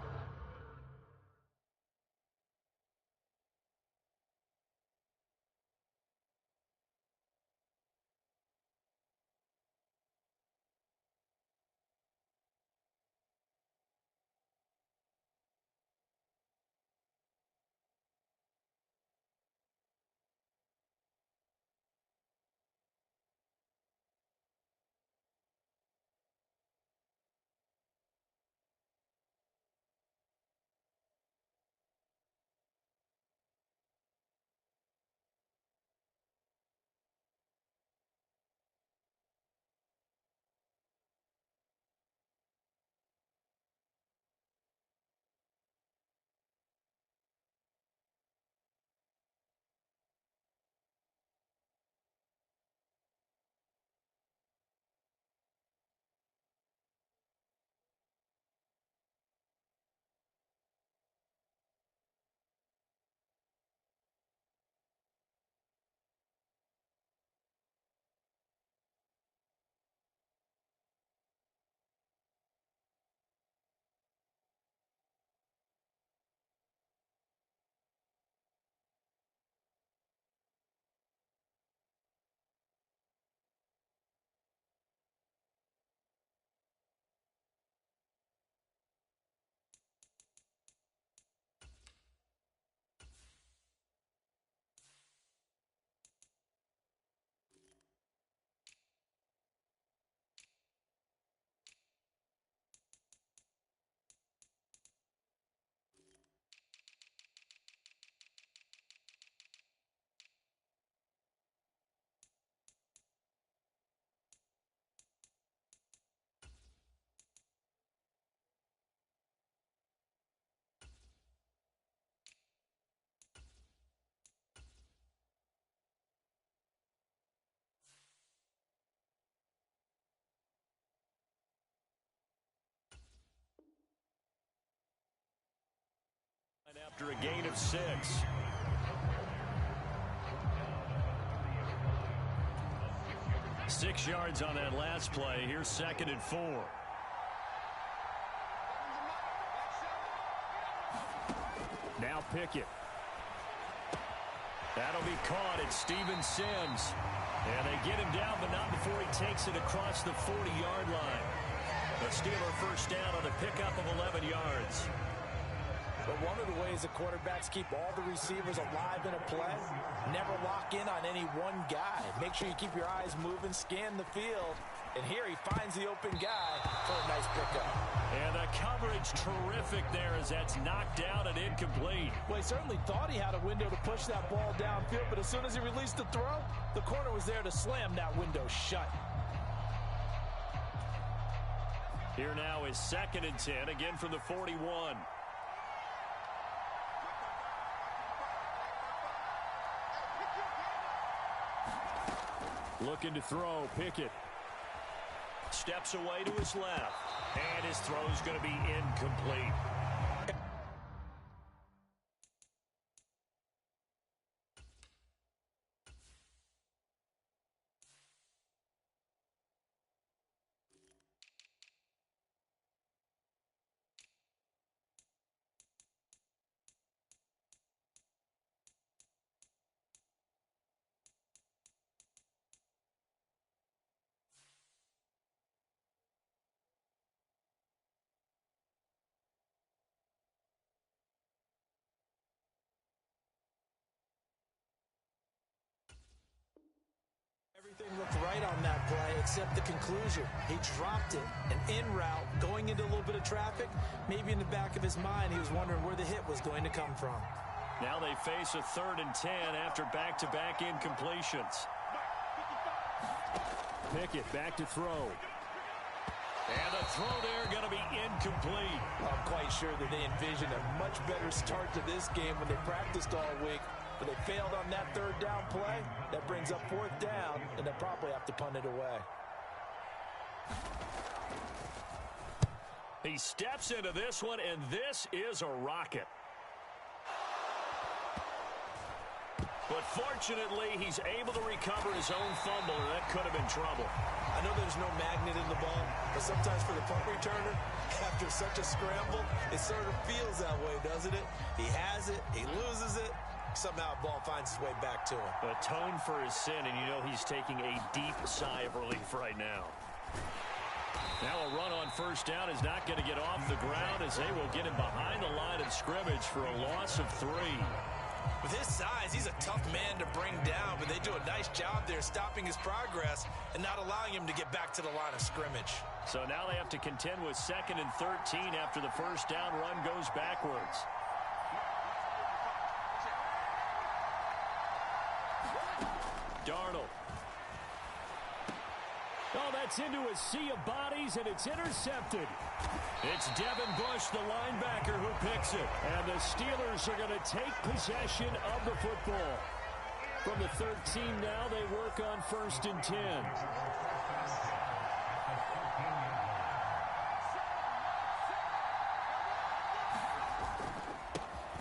after a gain of 6. Six yards on that last play. Here's 2nd and 4. Now Pickett. That'll be caught at Steven Sims. And they get him down, but not before he takes it across the 40-yard line. The Steeler first down on a pickup of 11 yards. But one of the ways the quarterbacks keep all the receivers alive in a play, never lock in on any one guy. Make sure you keep your eyes moving, scan the field. And here he finds the open guy for a nice pickup. And the coverage terrific there as that's knocked down and incomplete. Well, he certainly thought he had a window to push that ball downfield, but as soon as he released the throw, the corner was there to slam that window shut. Here now is 2nd and 10, again from the 41. Looking to throw, Pickett. Steps away to his left. And his throw's going to be incomplete. Everything looked right on that play except the conclusion. He dropped it, and en route, going into a little bit of traffic, maybe in the back of his mind he was wondering where the hit was going to come from. Now they face a 3rd and 10 after back-to-back incompletions. Pickett back to throw. And the throw there going to be incomplete. I'm quite sure that they envisioned a much better start to this game when they practiced all week. But they failed on that 3rd down play. That brings up 4th down, and they'll probably have to punt it away. He steps into this one, and this is a rocket. But fortunately, he's able to recover his own fumble, and that could have been trouble. I know there's no magnet in the ball, but sometimes for the punt returner, after such a scramble, it sort of feels that way, doesn't it? He has it, he loses it. Somehow the ball finds its way back to him. Atone for his sin, and you know he's taking a deep sigh of relief right now. Now a run on 1st down is not going to get off the ground as they will get him behind the line of scrimmage for a loss of 3. With his size, he's a tough man to bring down, but they do a nice job there stopping his progress and not allowing him to get back to the line of scrimmage. So now they have to contend with 2nd and 13 after the 1st down run goes backwards. Darnold. Oh, that's into a sea of bodies, and it's intercepted. It's Devin Bush, the linebacker, who picks it. And the Steelers are going to take possession of the football. From the 13 now, they work on 1st and 10.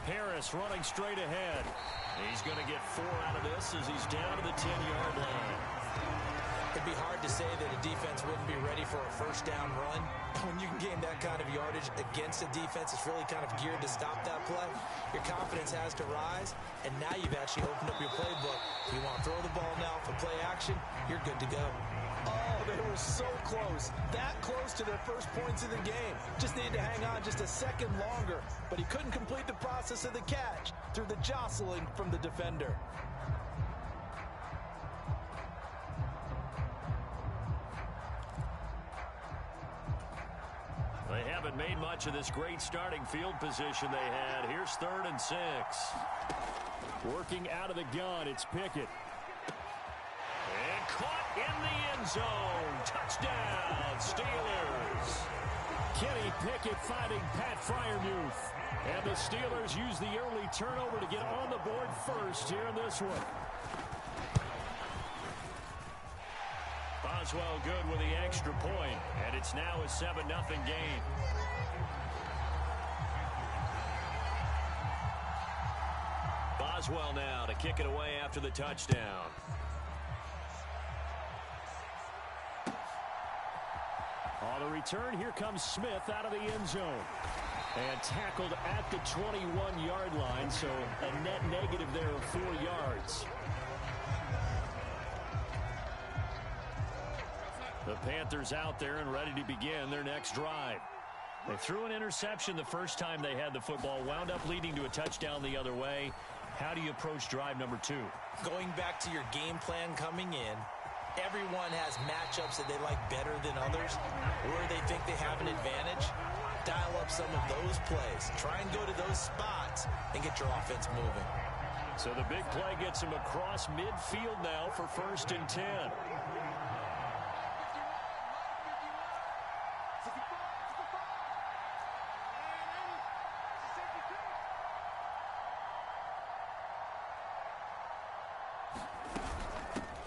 Harris running straight ahead. He's going to get 4 out of this as he's down to the 10-yard line. It'd be hard to say that a defense wouldn't be ready for a 1st down run. When you can gain that kind of yardage against a defense, it's really kind of geared to stop that play. Your confidence has to rise, and now you've actually opened up your playbook. If you want to throw the ball now for play action, you're good to go. Oh, they were so close. That close to their first points of the game. Just needed to hang on just a second longer, but he couldn't complete the process of the catch through the jostling from the defender. They haven't made much of this great starting field position they had. Here's 3rd and 6. Working out of the gun, it's Pickett. And caught in the end zone. Touchdown, Steelers. Kenny Pickett fighting Pat Freiermuth. And the Steelers use the early turnover to get on the board first here in this one. Boswell good with the extra point, and it's now a 7-0 game. Boswell now to kick it away after the touchdown. On the return, here comes Smith out of the end zone. And tackled at the 21-yard line, so a net negative there of 4 yards. The Panthers out there and ready to begin their next drive. They threw an interception the first time they had the football, wound up leading to a touchdown the other way. How do you approach drive number 2? Going back to your game plan coming in, everyone has matchups that they like better than others, where they think they have an advantage. Dial up some of those plays. Try and go to those spots and get your offense moving. So the big play gets him across midfield now for 1st and 10.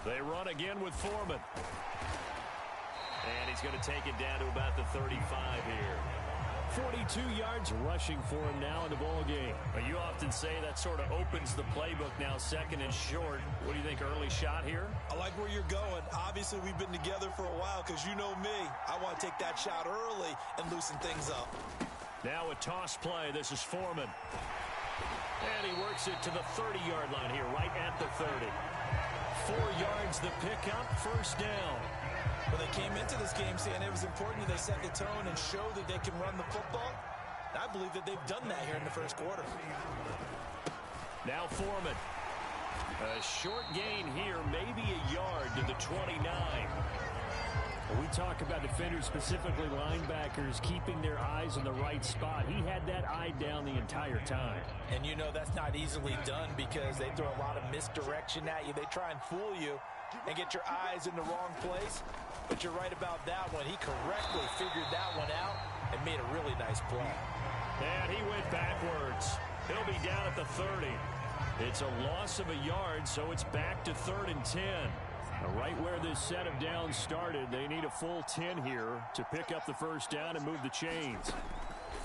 They run again with Foreman. And he's going to take it down to about the 35 here. 42 yards rushing for him now in the ball game. You often say that sort of opens the playbook now, 2nd and short. What do you think, early shot here? I like where you're going. Obviously, we've been together for a while because you know me. I want to take that shot early and loosen things up. Now a toss play. This is Foreman. And he works it to the 30-yard line here, right at the 30. 4 yards the pickup, 1st down. When they came into this game saying it was important that they set the tone and show that they can run the football, I believe that they've done that here in the 1st quarter. Now Foreman. A short gain here, maybe a yard to the 29. We talk about defenders, specifically linebackers, keeping their eyes in the right spot. He had that eye down the entire time. And you know that's not easily done because they throw a lot of misdirection at you. They try and fool you and get your eyes in the wrong place. But you're right about that one. He correctly figured that one out and made a really nice play. And he went backwards. He'll be down at the 30. It's a loss of a yard, so it's back to 3rd and 10. Right where this set of downs started, they need a full 10 here to pick up the 1st down and move the chains.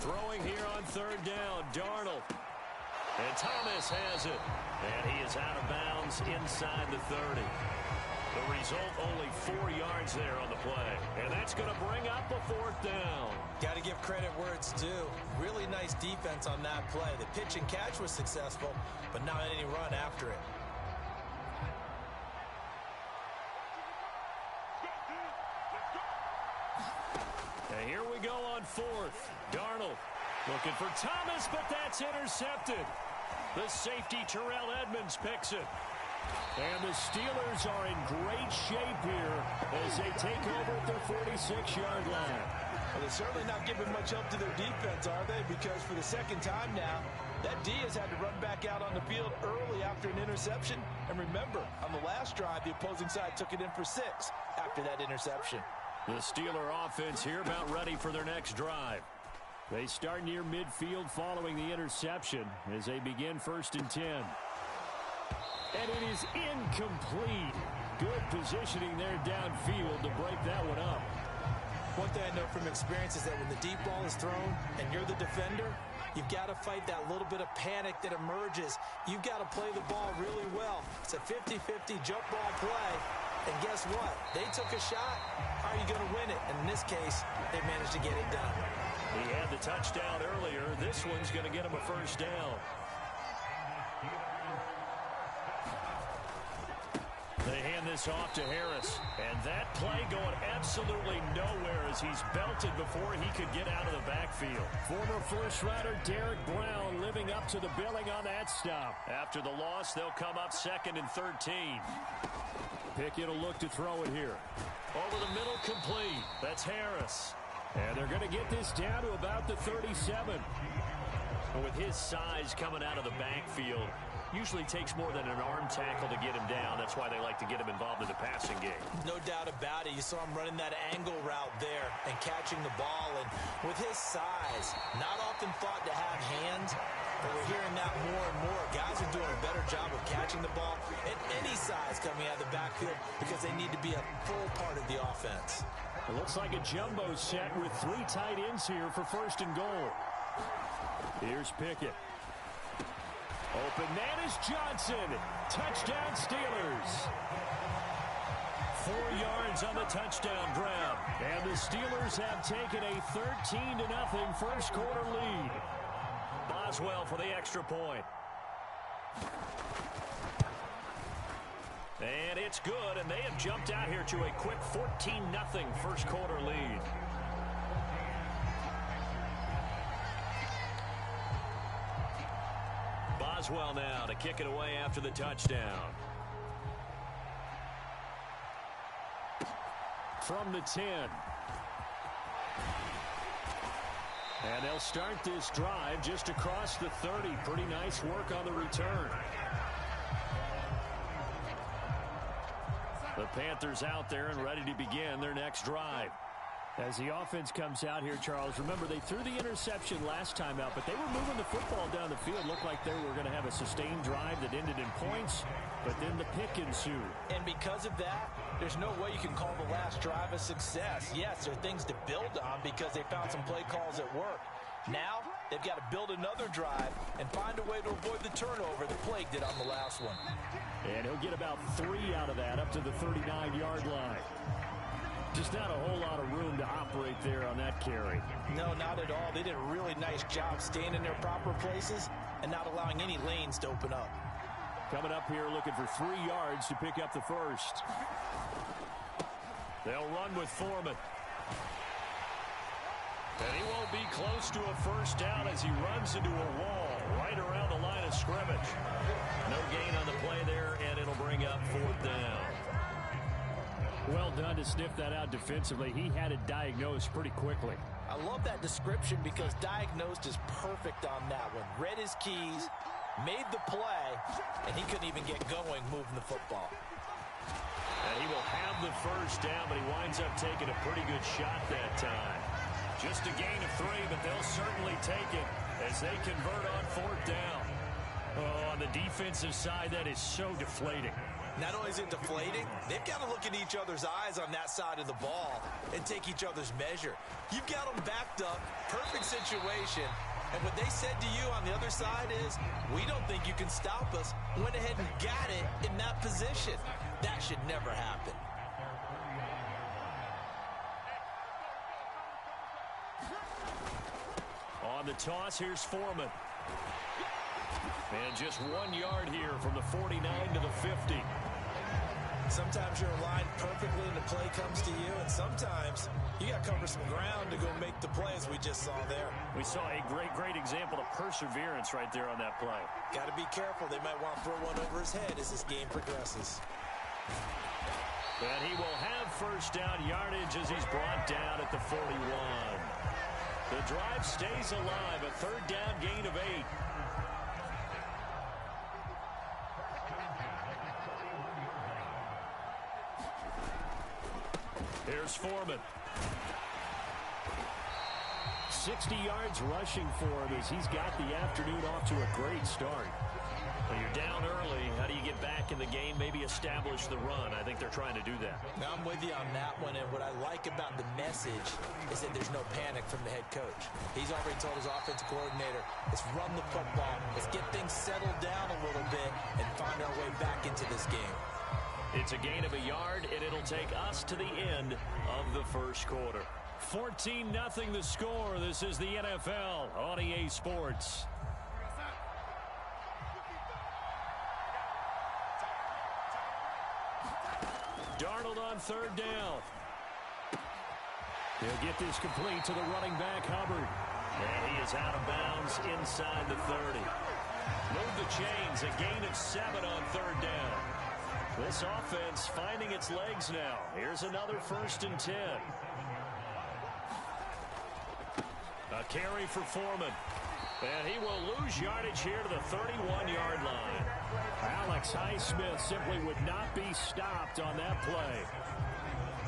Throwing here on 3rd down, Darnold. And Thomas has it. And he is out of bounds inside the 30. The result, only 4 yards there on the play. And that's going to bring up a 4th down. Got to give credit where it's due. Really nice defense on that play. The pitch and catch was successful, but not any run after it. And here we go on 4th. Darnold looking for Thomas, but that's intercepted. The safety, Terrell Edmonds, picks it. And the Steelers are in great shape here as they take over at their 46-yard line. Well, they're certainly not giving much help to their defense, are they? Because for the 2nd time now, that D has had to run back out on the field early after an interception. And remember, on the last drive, the opposing side took it in for 6 after that interception. The Steeler offense here about ready for their next drive. They start near midfield following the interception as they begin 1st and 10. And it is incomplete. Good positioning there downfield to break that one up. One thing I know from experience is that when the deep ball is thrown and you're the defender, you've got to fight that little bit of panic that emerges. You've got to play the ball really well. It's a 50-50 jump ball play. And guess what? They took a shot. How are you going to win it? And in this case, they managed to get it done. He had the touchdown earlier. This one's going to get him a 1st down. They hand this off to Harris. And that play going absolutely nowhere as he's belted before he could get out of the backfield. Former first-rounder Derek Brown living up to the billing on that stop. After the loss, they'll come up 2nd and 13. Pickett will look to throw it here. Over the middle, complete. That's Harris. And they're going to get this down to about the 37. With his size coming out of the backfield, usually takes more than an arm tackle to get him down. That's why they like to get him involved in the passing game. No doubt about it. You saw him running that angle route there and catching the ball. And with his size, not often thought to have hands, but we're hearing that more and more. Guys are doing a better job of catching the ball at any size coming out of the backfield because they need to be a full part of the offense. It looks like a jumbo set with 3 tight ends here for 1st and goal. Here's Pickett. Open man is Johnson. Touchdown Steelers. 4 yards on the touchdown grab. And the Steelers have taken a 13-0 first quarter lead. Boswell for the extra point. And it's good, and they have jumped out here to a quick 14-0 first quarter lead. Boswell now to kick it away after the touchdown. From the 10. And they'll start this drive just across the 30. Pretty nice work on the return. The Panthers out there and ready to begin their next drive. As the offense comes out here, Charles, remember they threw the interception last time out, but they were moving the football down the field. Looked like they were going to have a sustained drive that ended in points, but then the pick ensued. And because of that, there's no way you can call the last drive a success. Yes, there are things to build on because they found some play calls that work. Now, they've got to build another drive and find a way to avoid the turnover that plagued it on the last one. And he'll get about 3 out of that up to the 39-yard line. Just not a whole lot of room to operate there on that carry. No, not at all. They did a really nice job staying in their proper places and not allowing any lanes to open up. Coming up here looking for 3 yards to pick up the first. They'll run with Foreman. And he won't be close to a first down as he runs into a wall right around the line of scrimmage. No gain on the play there, and it'll bring up 4th down. Well done to sniff that out defensively. He had it diagnosed pretty quickly. I love that description because diagnosed is perfect on that one. Read his keys, made the play, and he couldn't even get going moving the football. And he will have the first down, but he winds up taking a pretty good shot that time. Just a gain of 3, but they'll certainly take it as they convert on 4th down. Oh, on the defensive side, that is so deflating. Not only is it deflating, they've got to look in each other's eyes on that side of the ball and take each other's measure. You've got them backed up, perfect situation, and what they said to you on the other side is, we don't think you can stop us. Went ahead and got it in that position. That should never happen. On the toss, here's Foreman. And just 1 yard here from the 49 to the 50. Sometimes you're aligned perfectly and the play comes to you, and sometimes you got to cover some ground to go make the play, as we just saw there. We saw a great example of perseverance right there on that play. Got to be careful. They might want to throw one over his head as this game progresses. And he will have first down yardage as he's brought down at the 41. The drive stays alive, a 3rd down gain of 8. Here's Foreman. 60 yards rushing for him as he's got the afternoon off to a great start. When you're down early, how do you get back in the game, maybe establish the run? I think they're trying to do that. Now, I'm with you on that one, and what I like about the message is that there's no panic from the head coach. He's already told his offensive coordinator, let's run the football, let's get things settled down a little bit and find our way back into this game. It's a gain of 1 yard, and it'll take us to the end of the first quarter. 14-0 the score. This is the NFL on EA Sports. Darnold on 3rd down. He'll get this complete to the running back, Hubbard. And he is out of bounds inside the 30. Move the chains, a gain of 7 on 3rd down. This offense finding its legs now. Here's another 1st and 10. A carry for Foreman. And he will lose yardage here to the 31-yard line. Alex Highsmith simply would not be stopped on that play.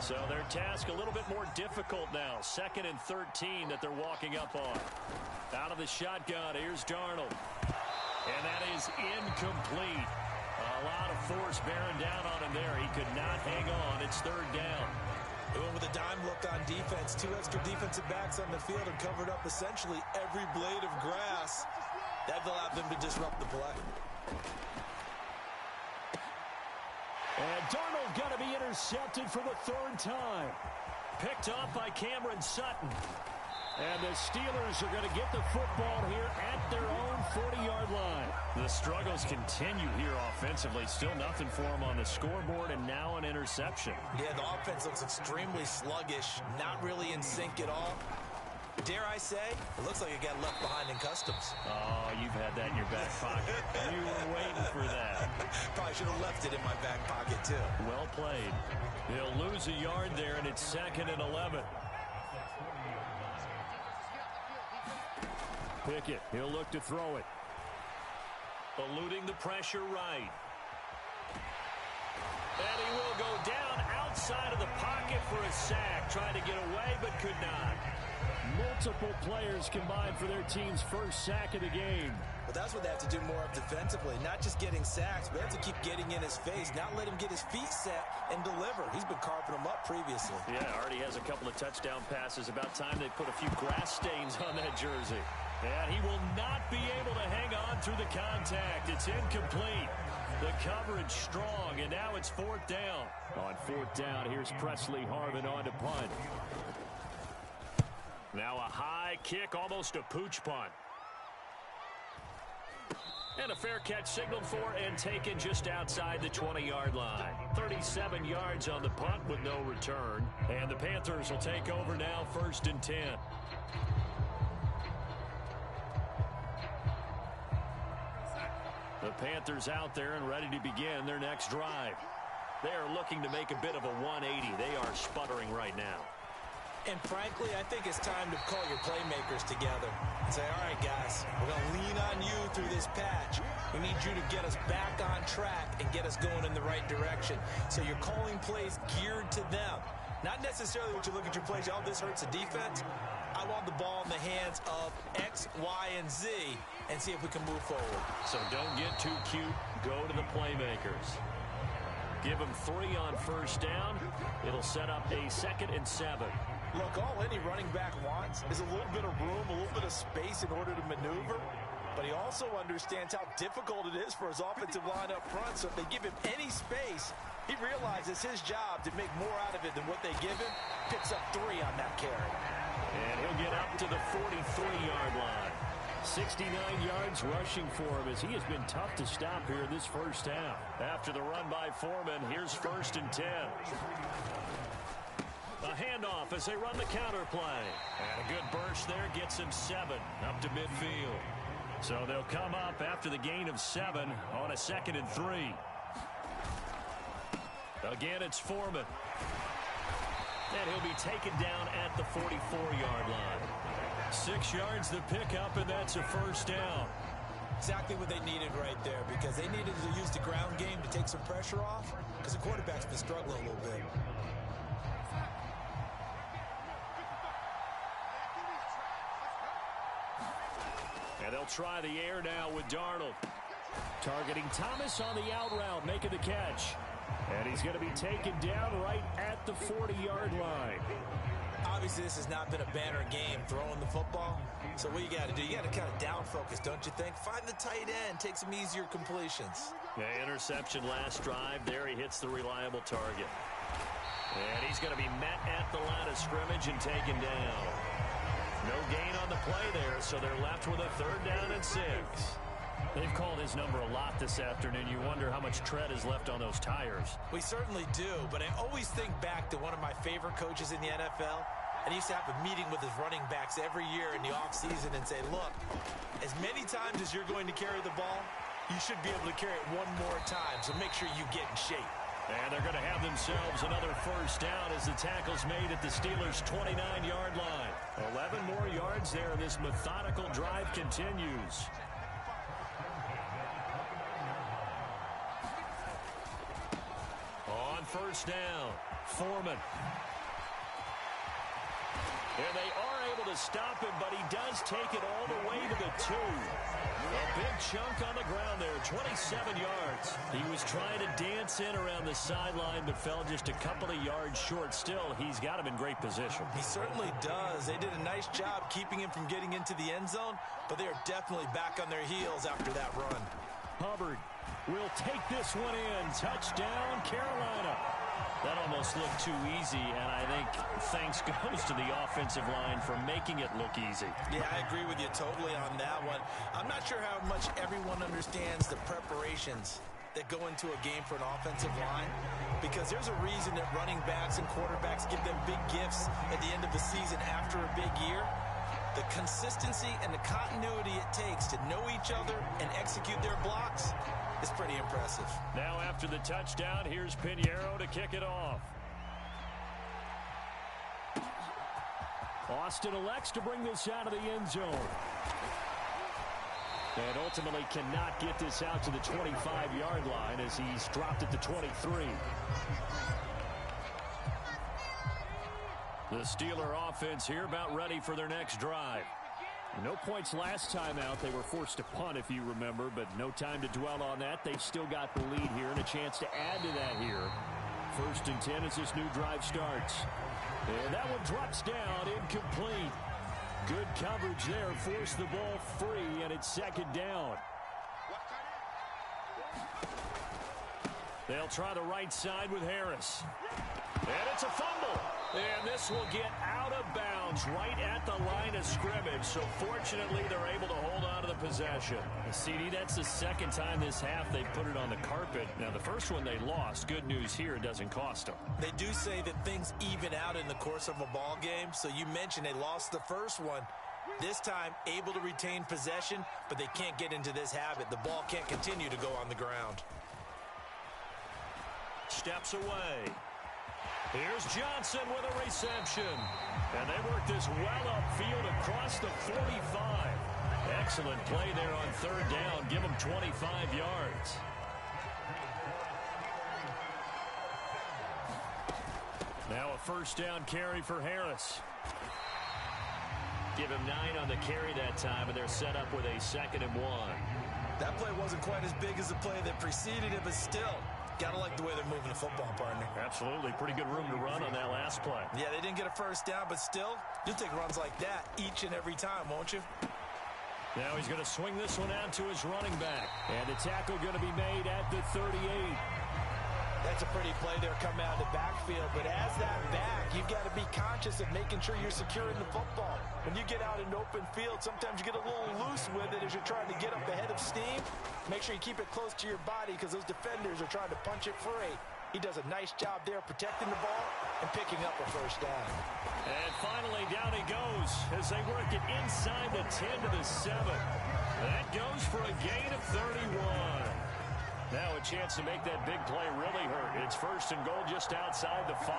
So their task a little bit more difficult now. 2nd and 13 that they're walking up on. Out of the shotgun, here's Darnold. And that is incomplete. A lot of force bearing down on him there. He could not hang on. It's 3rd down. They went with a dime look on defense. 2 extra defensive backs on the field and covered up essentially every blade of grass. That will allow them to disrupt the play. And Darnold going to be intercepted for the third time. Picked off by Cameron Sutton. And the Steelers are going to get the football here at their own 40-yard line. The struggles continue here offensively. Still nothing for them on the scoreboard, and now an interception. Yeah, the offense looks extremely sluggish, not really in sync at all. Dare I say, it looks like it got left behind in customs. Oh, you've had that in your back pocket. You were waiting for that. Probably should have left it in my back pocket, too. Well played. They'll lose a yard there, and it's 2nd and 11. Pickett, he'll look to throw it. Eluding the pressure right. And he will go down outside of the pocket for a sack. Trying to get away, but could not. Multiple players combined for their team's first sack of the game. But that's what they have to do more of defensively. Not just getting sacks, but they have to keep getting in his face. Not let him get his feet set and deliver. He's been carving them up previously. Yeah, already has a couple of touchdown passes. About time they put a few grass stains on that jersey. And he will not be able to hang on through the contact. It's incomplete. The coverage strong, and now it's 4th down. On 4th down, here's Presley Harvin on to punt. Now a high kick, almost a pooch punt. And a fair catch signaled for and taken just outside the 20-yard line. 37 yards on the punt with no return. And the Panthers will take over now, 1st and 10. The Panthers out there and ready to begin their next drive. They are looking to make a bit of a 180. They are sputtering right now. And frankly, I think it's time to call your playmakers together and say, all right, guys, we're going to lean on you through this patch. We need you to get us back on track and get us going in the right direction. So you're calling plays geared to them. Not necessarily what you look at your plays, oh, this hurts the defense. I want the ball in the hands of X, Y, and Z and see if we can move forward. So don't get too cute. Go to the playmakers. Give them 3 on 1st down. It'll set up a 2nd and 7. Look, all any running back wants is a little bit of room, a little bit of space in order to maneuver. But he also understands how difficult it is for his offensive line up front. So if they give him any space, he realizes his job to make more out of it than what they give him. Picks up 3 on that carry. And he'll get up to the 43-yard line. 69 yards rushing for him as he has been tough to stop here this first half. After the run by Foreman, here's 1st and 10. A handoff as they run the counter play. And a good burst there gets him 7 up to midfield. So they'll come up after the gain of 7 on a 2nd and 3. Again, it's Foreman. And he'll be taken down at the 44-yard line. 6 yards the pickup, and that's a 1st down. Exactly what they needed right there, because they needed to use the ground game to take some pressure off, because the quarterback's been struggling a little bit. And they'll try the air now with Darnold. Targeting Thomas on the out route, making the catch. And he's going to be taken down right at the 40-yard line. Obviously, this has not been a banner game throwing the football. So what you got to do, you got to kind of down focus, don't you think? Find the tight end, take some easier completions. The interception last drive. There he hits the reliable target. And he's going to be met at the line of scrimmage and taken down. No gain on the play there, so they're left with a 3rd down and 6. They've called his number a lot this afternoon. You wonder how much tread is left on those tires. We certainly do, but I always think back to one of my favorite coaches in the NFL. And he used to have a meeting with his running backs every year in the offseason and say, look, as many times as you're going to carry the ball, you should be able to carry it one more time, so make sure you get in shape. And they're going to have themselves another 1st down as the tackle's made at the Steelers' 29-yard line. 11 more yards there. This methodical drive continues. On 1st down, Foreman. And they are able to stop him, but he does take it all the way to the 2. A big chunk on the ground there, 27 yards. He was trying to dance in around the sideline, but fell just a couple of yards short. Still, he's got him in great position. He certainly does. They did a nice job keeping him from getting into the end zone, but they are definitely back on their heels after that run. Hubbard will take this one in. Touchdown, Carolina. That almost looked too easy, and I think thanks goes to the offensive line for making it look easy. Yeah, I agree with you totally on that one. I'm not sure how much everyone understands the preparations that go into a game for an offensive line, because there's a reason that running backs and quarterbacks give them big gifts at the end of the season after a big year. The consistency and the continuity it takes to know each other and execute their blocks is pretty impressive. Now after the touchdown, here's Pinheiro to kick it off. Austin elects to bring this out of the end zone. And ultimately cannot get this out to the 25-yard line as he's dropped at the 23. The Steeler offense here about ready for their next drive. No points last time out. They were forced to punt, if you remember, but no time to dwell on that. They've still got the lead here and a chance to add to that here. 1st and 10 as this new drive starts. And that one drops down, incomplete. Good coverage there, forced the ball free, and it's 2nd down. They'll try the right side with Harris. And it's a fumble. And this will get out of bounds right at the line of scrimmage. So fortunately, they're able to hold on to the possession. CD, that's the 2nd time this half they put it on the carpet. Now, the first one they lost. Good news here, it doesn't cost them. They do say that things even out in the course of a ball game. So you mentioned they lost the first one. This time, able to retain possession, but they can't get into this habit. The ball can't continue to go on the ground. Steps away. Here's Johnson with a reception. And they work this well upfield across the 45. Excellent play there on 3rd down. Give them 25 yards. Now a 1st down carry for Harris. Give him 9 on the carry that time, and they're set up with a 2nd and 1. That play wasn't quite as big as the play that preceded it, but still, gotta like the way they're moving the football, partner. Absolutely. Pretty good room to run on that last play. Yeah, they didn't get a 1st down, but still, you'll take runs like that each and every time, won't you? Now he's going to swing this one out to his running back. And the tackle going to be made at the 38. That's a pretty play there coming out of the backfield, but as that back, you've got to be conscious of making sure you're securing the football. When you get out in open field, sometimes you get a little loose with it as you're trying to get up ahead of steam. Make sure you keep it close to your body because those defenders are trying to punch it free. He does a nice job there protecting the ball and picking up a 1st down. And finally, down he goes as they work it inside the 10 to the 7. That goes for a gain of 31. Now a chance to make that big play really hurt. It's 1st and goal just outside the 5.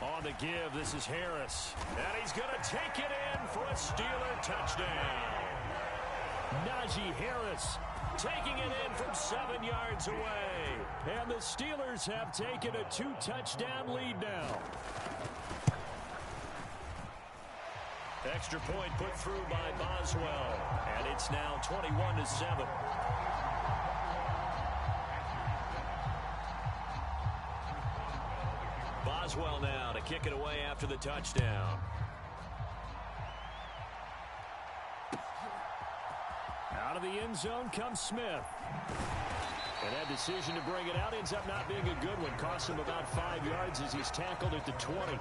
On the give, this is Harris. And he's going to take it in for a Steeler touchdown. Najee Harris taking it in from 7 yards away. And the Steelers have taken a 2-touchdown lead now. Extra point put through by Boswell. And it's now 21-7. Boswell now to kick it away after the touchdown. Out of the end zone comes Smith. And that decision to bring it out ends up not being a good one. Costs him about 5 yards as he's tackled at the 20.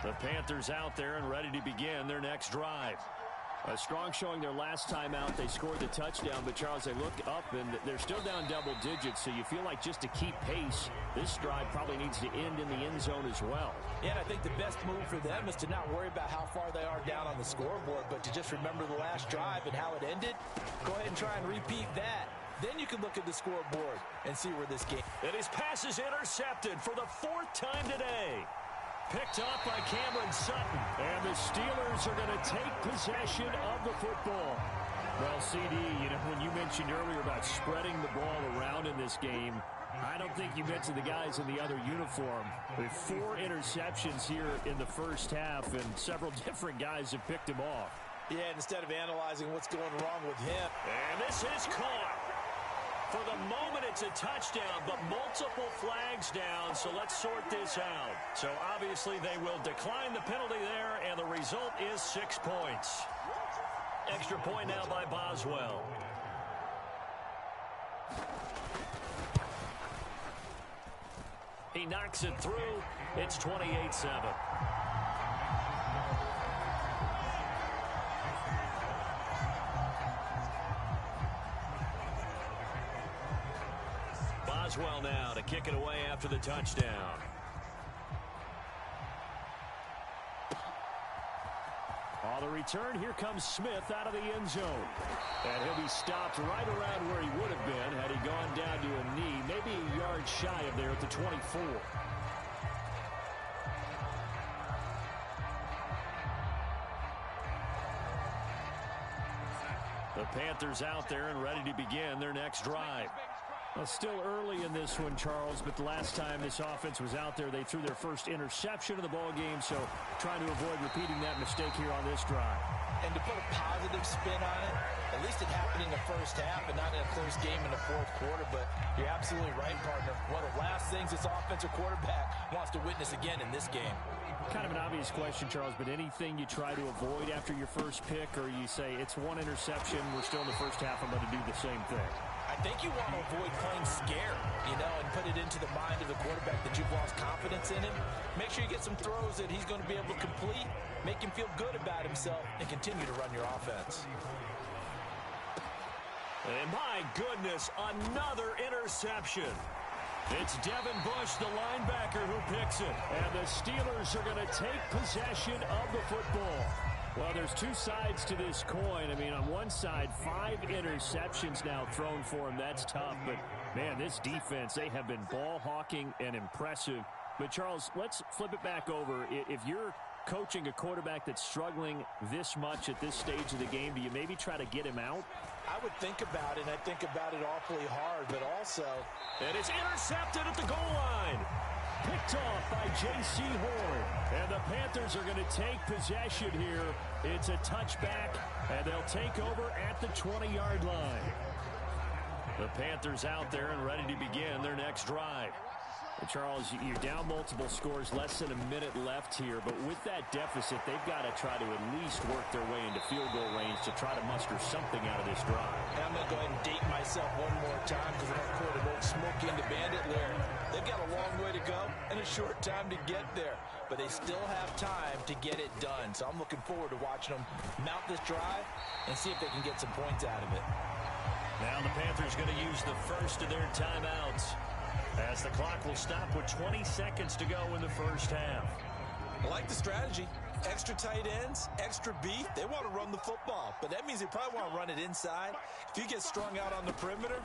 The Panthers out there and ready to begin their next drive. A strong showing their last time out. They scored the touchdown, but Charles, they look up and they're still down double digits, so you feel like just to keep pace, this drive probably needs to end in the end zone as well. Yeah, and I think the best move for them is to not worry about how far they are down on the scoreboard, but to just remember the last drive and how it ended. Go ahead and try and repeat that. Then you can look at the scoreboard and see where this game. And his pass is intercepted for the 4th time today. Picked off by Cameron Sutton. And the Steelers are going to take possession of the football. Well, CD, when you mentioned earlier about spreading the ball around in this game, I don't think you mentioned the guys in the other uniform. With 4 interceptions here in the first half, and several different guys have picked him off. Yeah, instead of analyzing what's going wrong with him. And this is caught. For the moment, it's a touchdown, but multiple flags down, so let's sort this out. So obviously they will decline the penalty there, and the result is 6 points. Extra point now by Boswell. He knocks it through. It's 28-7. Boswell now to kick it away after the touchdown. On the return, here comes Smith out of the end zone. And he'll be stopped right around where he would have been had he gone down to a knee, maybe a yard shy of there at the 24. The Panthers out there and ready to begin their next drive. Well, still early in this one, Charles, but the last time this offense was out there, they threw their first interception of the ball game, so trying to avoid repeating that mistake here on this drive. And to put a positive spin on it, at least it happened in the first half and not in the first game in the fourth quarter, but you're absolutely right, partner. One of the last things this offensive quarterback wants to witness again in this game. Kind of an obvious question, Charles, but anything you try to avoid after your first pick, or you say it's one interception, we're still in the first half, I'm going to do the same thing? I think you want to avoid playing scared, and put it into the mind of the quarterback that you've lost confidence in him. Make sure you get some throws that he's going to be able to complete, make him feel good about himself, and continue to run your offense. And my goodness, another interception. It's Devin Bush, the linebacker, who picks it. And the Steelers are going to take possession of the football. Well, there's two sides to this coin. I mean, on one side, 5 interceptions now thrown for him. That's tough. But, man, this defense, they have been ball hawking and impressive. But, Charles, let's flip it back over. If you're coaching a quarterback that's struggling this much at this stage of the game, do you maybe try to get him out? I would think about it, and I think about it awfully hard, but also... And it's intercepted at the goal line. Picked off by J.C. Horn. And the Panthers are going to take possession here. It's a touchback, and they'll take over at the 20-yard line. The Panthers out there and ready to begin their next drive. And Charles, you're down multiple scores, less than a minute left here. But with that deficit, they've got to try to at least work their way into field goal range to try to muster something out of this drive. And I'm going to go ahead and date myself one more time because I'm going to quote an old Smokey and the Bandit lyric. They've got a long way to go and a short time to get there. But they still have time to get it done. So I'm looking forward to watching them mount this drive and see if they can get some points out of it. Now the Panthers going to use the first of their timeouts, as the clock will stop with 20 seconds to go in the first half. I like the strategy. Extra tight ends, extra beef. They want to run the football, but that means they probably want to run it inside. If you get strung out on the perimeter,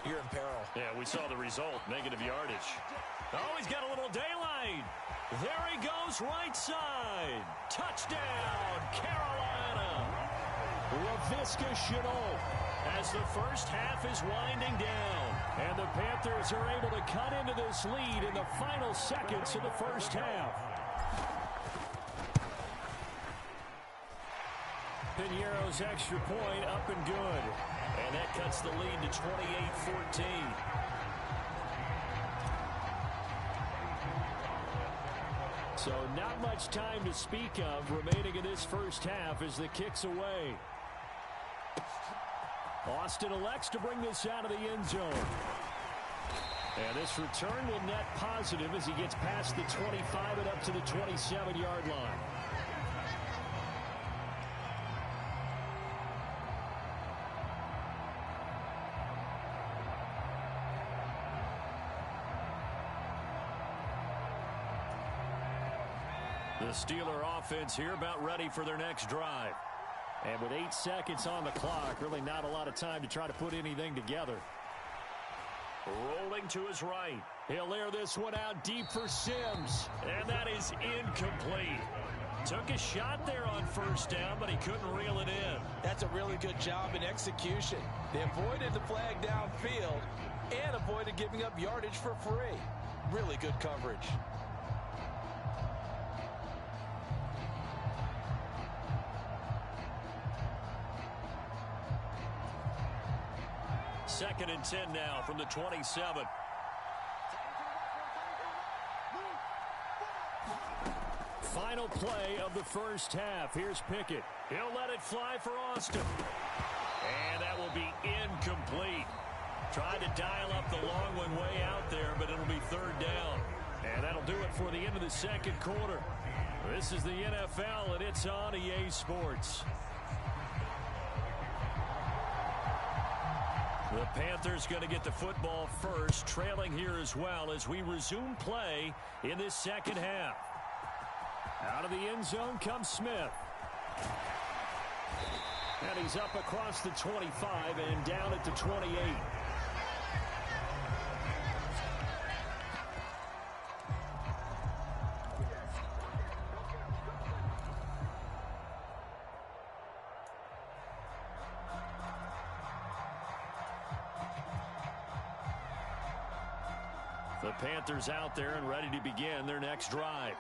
you're in peril. Yeah, we saw the result, negative yardage. Oh, he's got a little daylight. There he goes, right side. Touchdown, Carolina. Laviska Shenault, as the first half is winding down. And the Panthers are able to cut into this lead in the final seconds of the first half. Piñeiro's extra point up and good. And that cuts the lead to 28-14. So not much time to speak of remaining in this first half as the kick's away. Austin elects to bring this out of the end zone. And this return will net positive as he gets past the 25 and up to the 27-yard line. The Steeler offense here about ready for their next drive. And with 8 seconds on the clock, really not a lot of time to try to put anything together. Rolling to his right. He'll air this one out deep for Sims. And that is incomplete. Took a shot there on first down, but he couldn't reel it in. That's a really good job in execution. They avoided the flag downfield and avoided giving up yardage for free. Really good coverage. Second and 10 now from the 27. Final play of the first half. Here's Pickett. He'll let it fly for Austin. And that will be incomplete. Tried to dial up the long one way out there, but it'll be third down. And that'll do it for the end of the second quarter. This is the NFL, and it's on EA Sports. The Panthers going to get the football first, trailing here as well as we resume play in this second half. Out of the end zone comes Smith. And he's up across the 25 and down at the 28. The Panthers out there and ready to begin their next drive.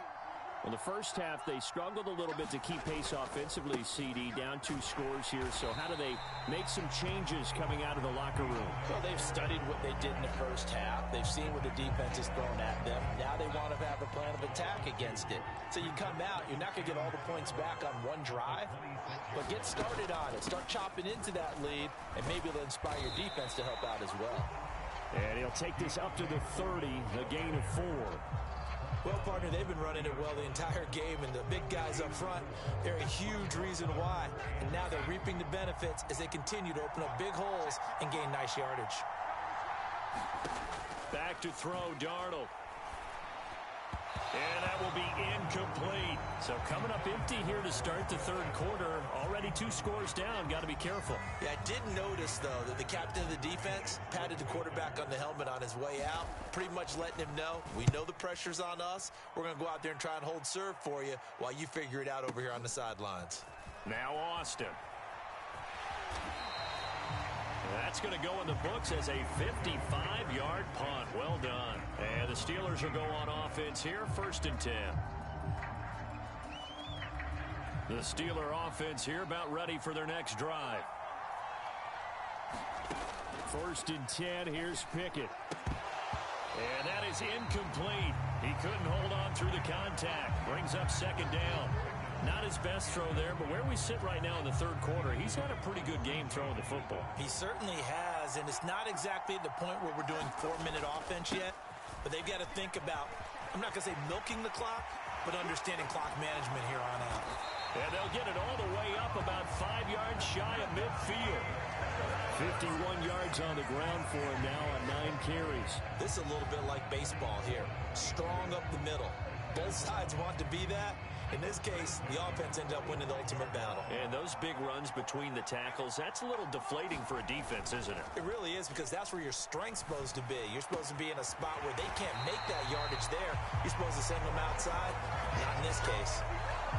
Well, the first half, they struggled a little bit to keep pace offensively, CD, down 2 scores here. So how do they make some changes coming out of the locker room? Well, they've studied what they did in the first half. They've seen what the defense has thrown at them. Now they want to have a plan of attack against it. So you come out, you're not going to get all the points back on one drive, but get started on it. Start chopping into that lead, and maybe it'll inspire your defense to help out as well. And he'll take this up to the 30, a gain of 4. Well, partner, they've been running it well the entire game, and the big guys up front, they're a huge reason why. And now they're reaping the benefits as they continue to open up big holes and gain nice yardage. Back to throw, Darnold. And that will be incomplete. So coming up empty here to start the third quarter. Already 2 scores down. Got to be careful. Yeah, I did notice, though, that the captain of the defense patted the quarterback on the helmet on his way out, pretty much letting him know, we know the pressure's on us. We're going to go out there and try and hold serve for you while you figure it out over here on the sidelines. Now Austin. That's going to go in the books as a 55-yard punt. Well done. And the Steelers will go on offense here, 1st and 10. The Steeler offense here about ready for their next drive. 1st and 10, here's Pickett. And that is incomplete. He couldn't hold on through the contact. Brings up 2nd down. Not his best throw there, but where we sit right now in the third quarter, he's had a pretty good game throwing the football. He certainly has, and it's not exactly at the point where we're doing 4-minute offense yet, but they've got to think about, I'm not going to say milking the clock, but understanding clock management here on out. And they'll get it all the way up about 5 yards shy of midfield. 51 yards on the ground for him now on 9 carries. This is a little bit like baseball here. Strong up the middle. Both sides want to be that. In this case, the offense ended up winning the ultimate battle. And those big runs between the tackles, that's a little deflating for a defense, isn't it? It really is, because that's where your strength's supposed to be. You're supposed to be in a spot where they can't make that yardage there. You're supposed to send them outside. Not in this case.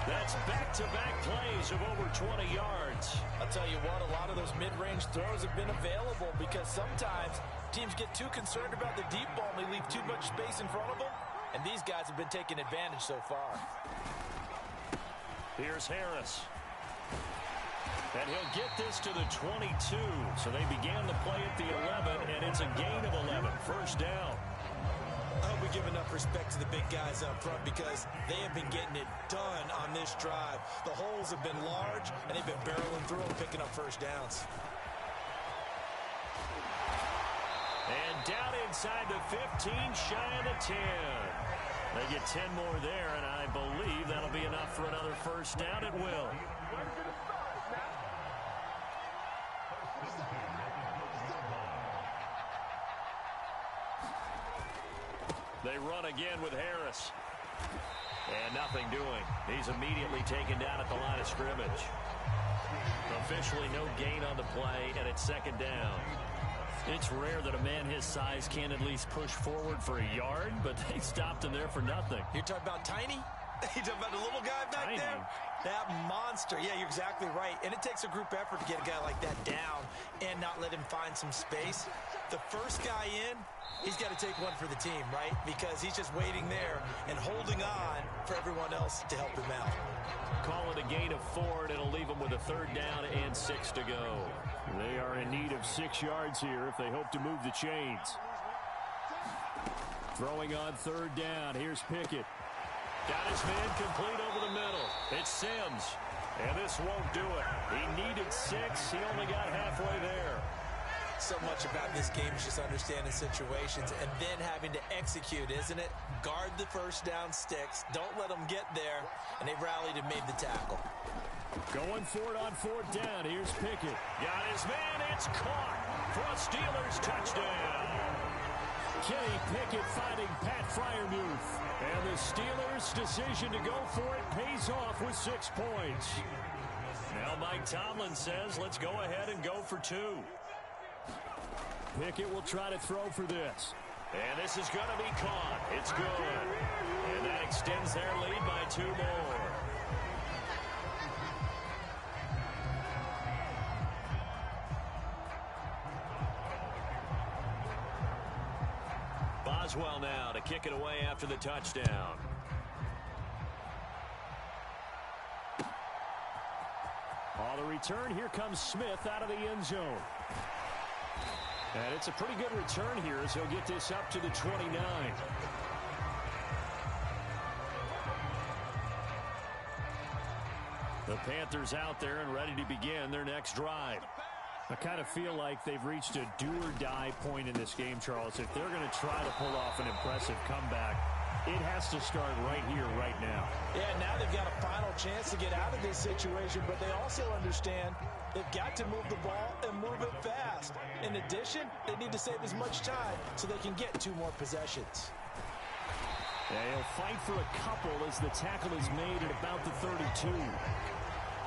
That's back-to-back plays of over 20 yards. I'll tell you what, a lot of those mid-range throws have been available because sometimes teams get too concerned about the deep ball and they leave too much space in front of them. And these guys have been taking advantage so far. Here's Harris. And he'll get this to the 22. So they began the play at the 11, and it's a gain of 11. 1st down. I hope we give enough respect to the big guys up front because they have been getting it done on this drive. The holes have been large, and they've been barreling through and picking up 1st downs. And down inside the 15, shy of the 10. They get 10 more there, and I believe that'll be enough for another 1st down. It will. They run again with Harris. And nothing doing. He's immediately taken down at the line of scrimmage. Officially no gain on the play, and it's 2nd down. It's rare that a man his size can at least push forward for a yard, but they stopped him there for nothing. You're talking about Tiny? You're talking about the little guy back there? That monster. Yeah, you're exactly right. And it takes a group effort to get a guy like that down and not let him find some space. The first guy in, he's got to take one for the team, right? Because he's just waiting there and holding on for everyone else to help him out. Call it a gain of 4, and it'll leave them with a 3rd down and 6 to go. They are in need of 6 yards here if they hope to move the chains. Throwing on 3rd down. Here's Pickett. Got his man complete over the middle. It's Sims. And this won't do it. He needed 6. He only got halfway there. So much about this game is just understanding situations and then having to execute, isn't it? Guard the first down sticks. Don't let them get there. And they rallied and made the tackle. Going for it on 4th down. Here's Pickett. Got his man. It's caught for a Steelers touchdown. Kenny Pickett finding Pat Freiermuth. And the Steelers' decision to go for it pays off with 6 points. Now Mike Tomlin says, let's go ahead and go for 2. Pickett will try to throw for this. And this is going to be caught. It's good. And that extends their lead by 2 more. Boswell now to kick it away after the touchdown. On the return, here comes Smith out of the end zone. And it's a pretty good return here as he'll get this up to the 29. The Panthers out there and ready to begin their next drive. I kind of feel like they've reached a do-or-die point in this game, Charles. If they're going to try to pull off an impressive comeback, it has to start right here, right now. Yeah, now they've got a final chance to get out of this situation, but they also understand they've got to move the ball and move it fast. In addition, they need to save as much time so they can get 2 more possessions. Yeah, he'll fight for a couple as the tackle is made at about the 32.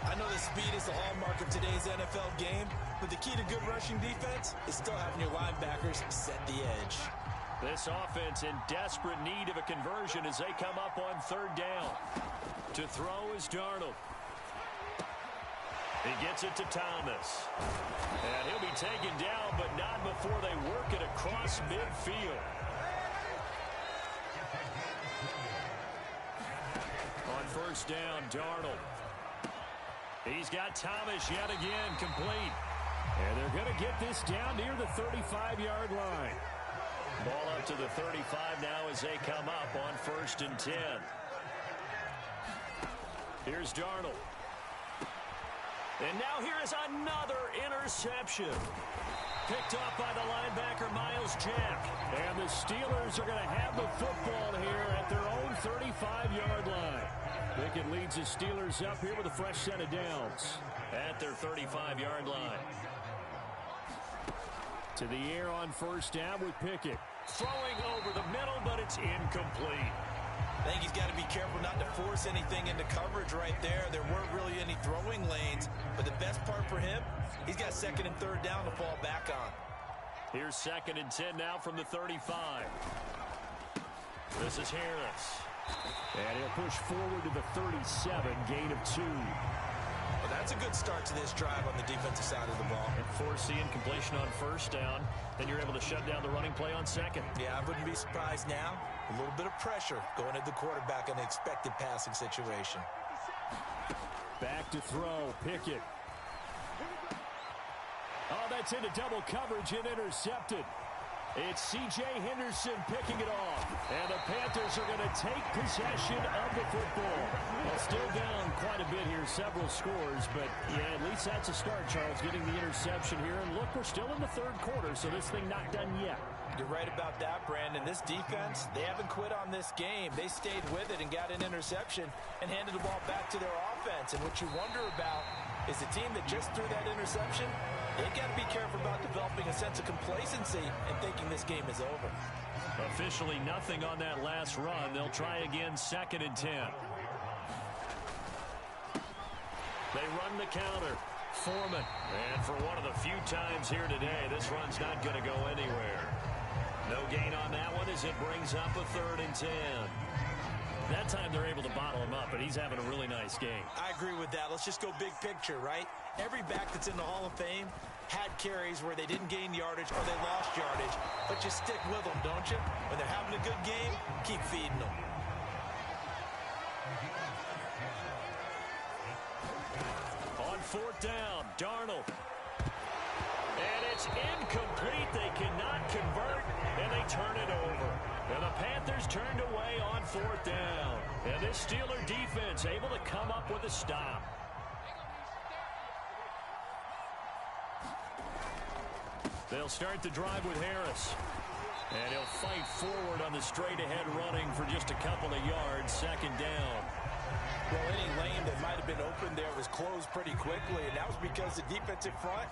I know the speed is the hallmark of today's NFL game, but the key to good rushing defense is still having your linebackers set the edge. This offense in desperate need of a conversion as they come up on 3rd down. To throw is Darnold. He gets it to Thomas. And he'll be taken down, but not before they work it across midfield. On 1st down, Darnold. He's got Thomas yet again complete. And they're going to get this down near the 35-yard line. Ball up to the 35 now as they come up on 1st and 10. Here's Darnold. And now here is another interception. Picked off by the linebacker, Miles Jack. And the Steelers are going to have the football here at their own 35-yard line. Pickett leads the Steelers up here with a fresh set of downs at their 35-yard line. To the air on 1st down with Pickett. Throwing over the middle, but it's incomplete. I think he's got to be careful not to force anything into coverage right there. There weren't really any throwing lanes, but the best part for him, he's got 2nd and 3rd down to fall back on. Here's 2nd and 10 now from the 35. This is Harris. And he'll push forward to the 37, gain of 2. Well, that's a good start to this drive on the defensive side of the ball. And forcing completion on 1st down, then you're able to shut down the running play on 2nd. Yeah, I wouldn't be surprised now. A little bit of pressure going at the quarterback in an expected passing situation. Back to throw, Pickett. Oh, that's into double coverage and intercepted. It's C.J. Henderson picking it off. And the Panthers are going to take possession of the football. Well, still down quite a bit here, several scores. But, yeah, at least that's a start, Charles, getting the interception here. And look, we're still in the 3rd quarter, so this thing not done yet. You're right about that, Brandon. This defense, they haven't quit on this game. They stayed with it and got an interception and handed the ball back to their offense. And what you wonder about is the team that just threw that interception, they've got to be careful about developing a sense of complacency and thinking this game is over. Officially nothing on that last run. They'll try again 2nd and 10. They run the counter. Foreman. And for one of the few times here today, this run's not going to go anywhere. No gain on that one as it brings up a 3rd and 10. That time they're able to bottle him up, but he's having a really nice game. I agree with that. Let's just go big picture, right? Every back that's in the Hall of Fame had carries where they didn't gain yardage or they lost yardage, but you stick with them, don't you? When they're having a good game, keep feeding them. On 4th down, Darnold. And it's incomplete. They cannot convert, and they turn it over. And the Panthers turned away on 4th down. And this Steeler defense able to come up with a stop. They'll start the drive with Harris. And he'll fight forward on the straight-ahead running for just a couple of yards. 2nd down. Well, any lane that might have been open there was closed pretty quickly, and that was because the defensive front,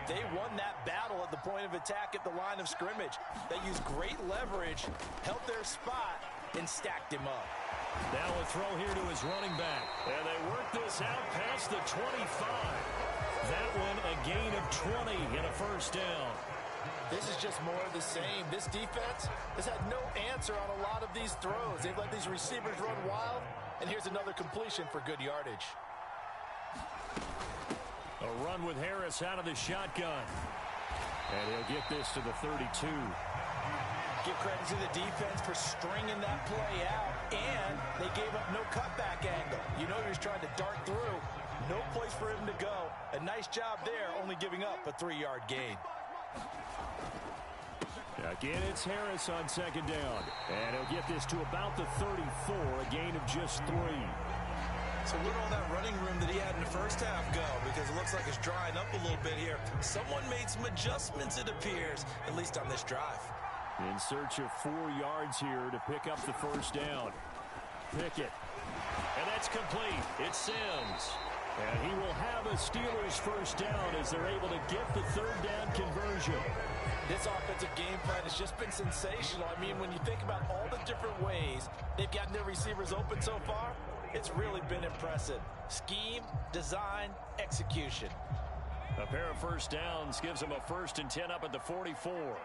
they won that battle at the point of attack at the line of scrimmage. They used great leverage, held their spot, and stacked him up. Now a throw here to his running back. And they work this out past the 25. That one a gain of 20 and a 1st down. This is just more of the same. This defense has had no answer on a lot of these throws. They've let these receivers run wild, and here's another completion for good yardage. A run with Harris out of the shotgun. And he'll get this to the 32. Give credit to the defense for stringing that play out, and they gave up no cutback angle. You know he was trying to dart through. No place for him to go. A nice job there, only giving up a 3-yard gain. Again, it's Harris on 2nd down. And he'll get this to about the 34, a gain of just 3. So where'd all that running room that he had in the first half go? Because it looks like it's drying up a little bit here. Someone made some adjustments, it appears, at least on this drive. In search of 4 yards here to pick up the 1st down. Pickett. And that's complete. It's Sims. And he will have a Steelers 1st down as they're able to get the 3rd down conversion. This offensive game plan has just been sensational. I mean, when you think about all the different ways they've gotten their receivers open so far, it's really been impressive. Scheme, design, execution. A pair of 1st downs gives them a 1st and 10 up at the 44.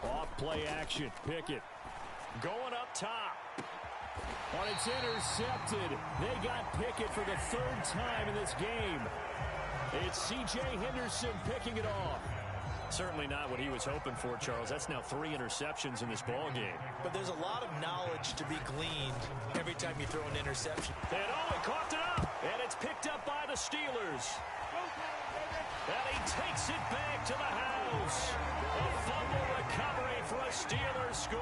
Off play action. Pickett going up top. But it's intercepted. They got Pickett for the 3rd time in this game. It's C.J. Henderson picking it off. Certainly not what he was hoping for, Charles. That's now 3 interceptions in this ball game. But there's a lot of knowledge to be gleaned every time you throw an interception. And he caught it up. And it's picked up by the Steelers. And he takes it back to the house. A fumble recovery for a Steelers score.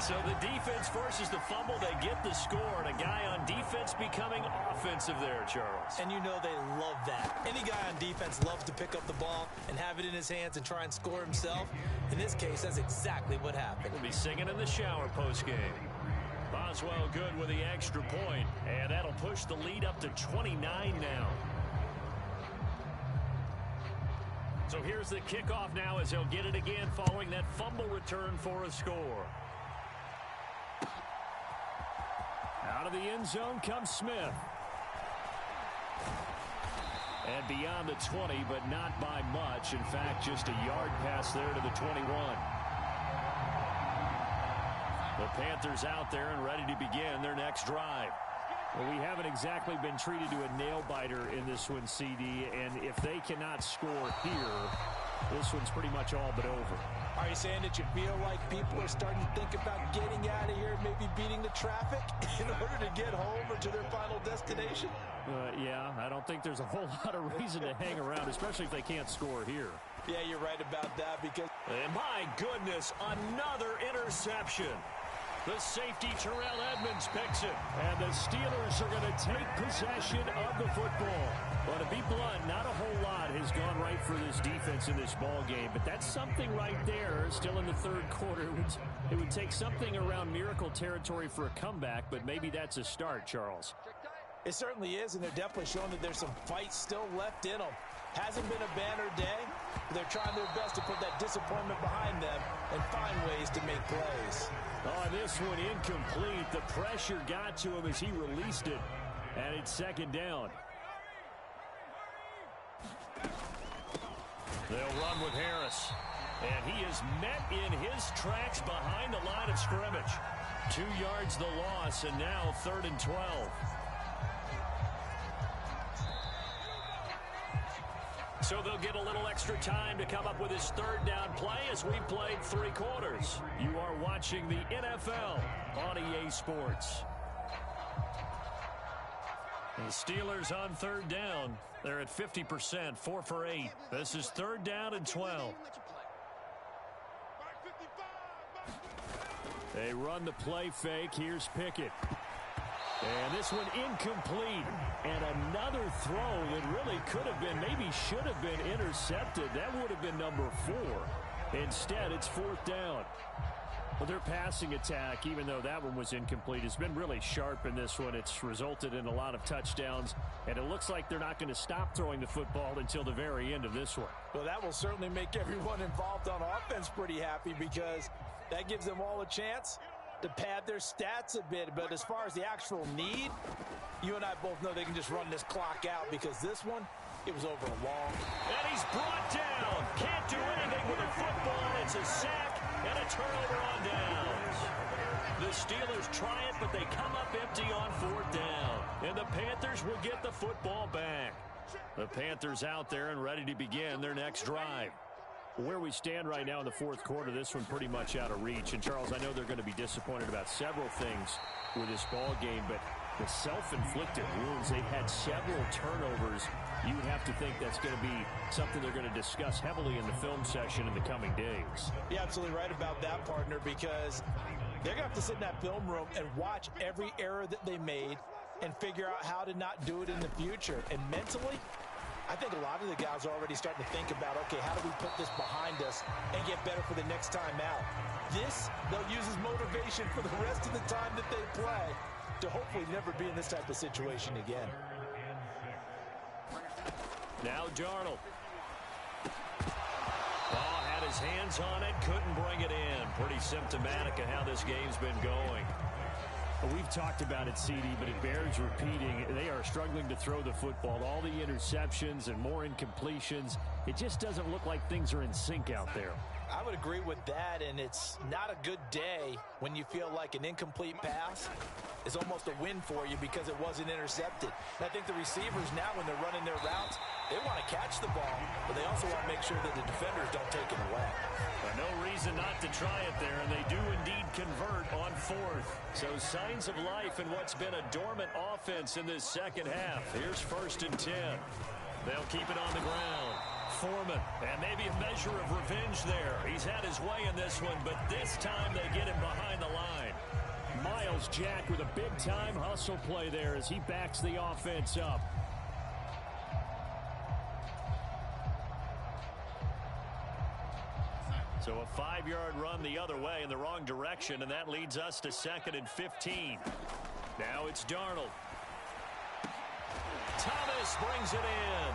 So the defense forces the fumble. They get the score. And a guy on defense becoming offensive there, Charles. And you know they love that. Any guy on defense loves to pick up the ball and have it in his hands and try and score himself. In this case, that's exactly what happened. We'll be singing in the shower postgame. Boswell good with the extra point. And that'll push the lead up to 29 now. So here's the kickoff now as he'll get it again following that fumble return for a score. Out of the end zone comes Smith. And beyond the 20, but not by much. In fact, just a yard pass there to the 21. The Panthers out there and ready to begin their next drive. Well, we haven't exactly been treated to a nail-biter in this one, CD, and if they cannot score here, this one's pretty much all but over. Are you saying that you feel like people are starting to think about getting out of here, maybe beating the traffic in order to get home or to their final destination? Yeah, I don't think there's a whole lot of reason to hang around, especially if they can't score here. Yeah, you're right about that because... And my goodness, another interception. The safety, Terrell Edmonds, picks it. And the Steelers are going to take possession of the football. Well, to be blunt, not a whole lot has gone right for this defense in this ball game. But that's something right there, still in the 3rd quarter. It would take something around miracle territory for a comeback, but maybe that's a start, Charles. It certainly is, and they're definitely showing that there's some fight still left in them. Hasn't been a banner day. They're trying their best to put that disappointment behind them and find ways to make plays. On this one, incomplete. The pressure got to him as he released it, and it's second down. They'll run with Harris, and he is met in his tracks behind the line of scrimmage. 2 yards the loss, and now 3rd and 12. So they'll get a little extra time to come up with his 3rd down play as we've played 3 quarters. You are watching the NFL on EA Sports. The Steelers on 3rd down. They're at 50%, 4 for 8. This is 3rd down and 12. They run the play fake. Here's Pickett. And this one incomplete. And another throw that really could have been, maybe should have been intercepted. That would have been number 4. Instead, it's 4th down. Well, their passing attack, even though that one was incomplete, has been really sharp in this one. It's resulted in a lot of touchdowns, and it looks like they're not going to stop throwing the football until the very end of this one. Well, that will certainly make everyone involved on offense pretty happy because that gives them all a chance to pad their stats a bit. But as far as the actual need, you and I both know they can just run this clock out because this one, it was over a long. And he's brought down. Can't do anything with a football. It's a sack and a turnover on downs. The Steelers try it, but they come up empty on 4th down. And the Panthers will get the football back. The Panthers out there and ready to begin their next drive. Where we stand right now in the 4th quarter, this one pretty much out of reach. And, Charles, I know they're going to be disappointed about several things with this ball game, but the self-inflicted wounds, they've had several turnovers. You have to think that's going to be something they're going to discuss heavily in the film session in the coming days. You're absolutely right about that, partner, because they're going to have to sit in that film room and watch every error that they made and figure out how to not do it in the future. And mentally, I think a lot of the guys are already starting to think about, okay, how do we put this behind us and get better for the next time out? This, they'll use as motivation for the rest of the time that they play to hopefully never be in this type of situation again. Now Darnold. Oh, had his hands on it, couldn't bring it in. Pretty symptomatic of how this game's been going. Well, we've talked about it, CD, but it bears repeating. They are struggling to throw the football. All the interceptions and more incompletions. It just doesn't look like things are in sync out there. I would agree with that, and it's not a good day when you feel like an incomplete pass is almost a win for you because it wasn't intercepted. And I think the receivers now, when they're running their routes, they want to catch the ball, but they also want to make sure that the defenders don't take it away. No reason not to try it there, and they do indeed convert on 4th. So signs of life in what's been a dormant offense in this second half. Here's 1st and 10. They'll keep it on the ground. Foreman, and maybe a measure of revenge there. He's had his way in this one, but this time they get him behind the line. Miles Jack with a big-time hustle play there as he backs the offense up. So a 5-yard run the other way in the wrong direction, and that leads us to 2nd and 15. Now it's Darnold. Thomas brings it in.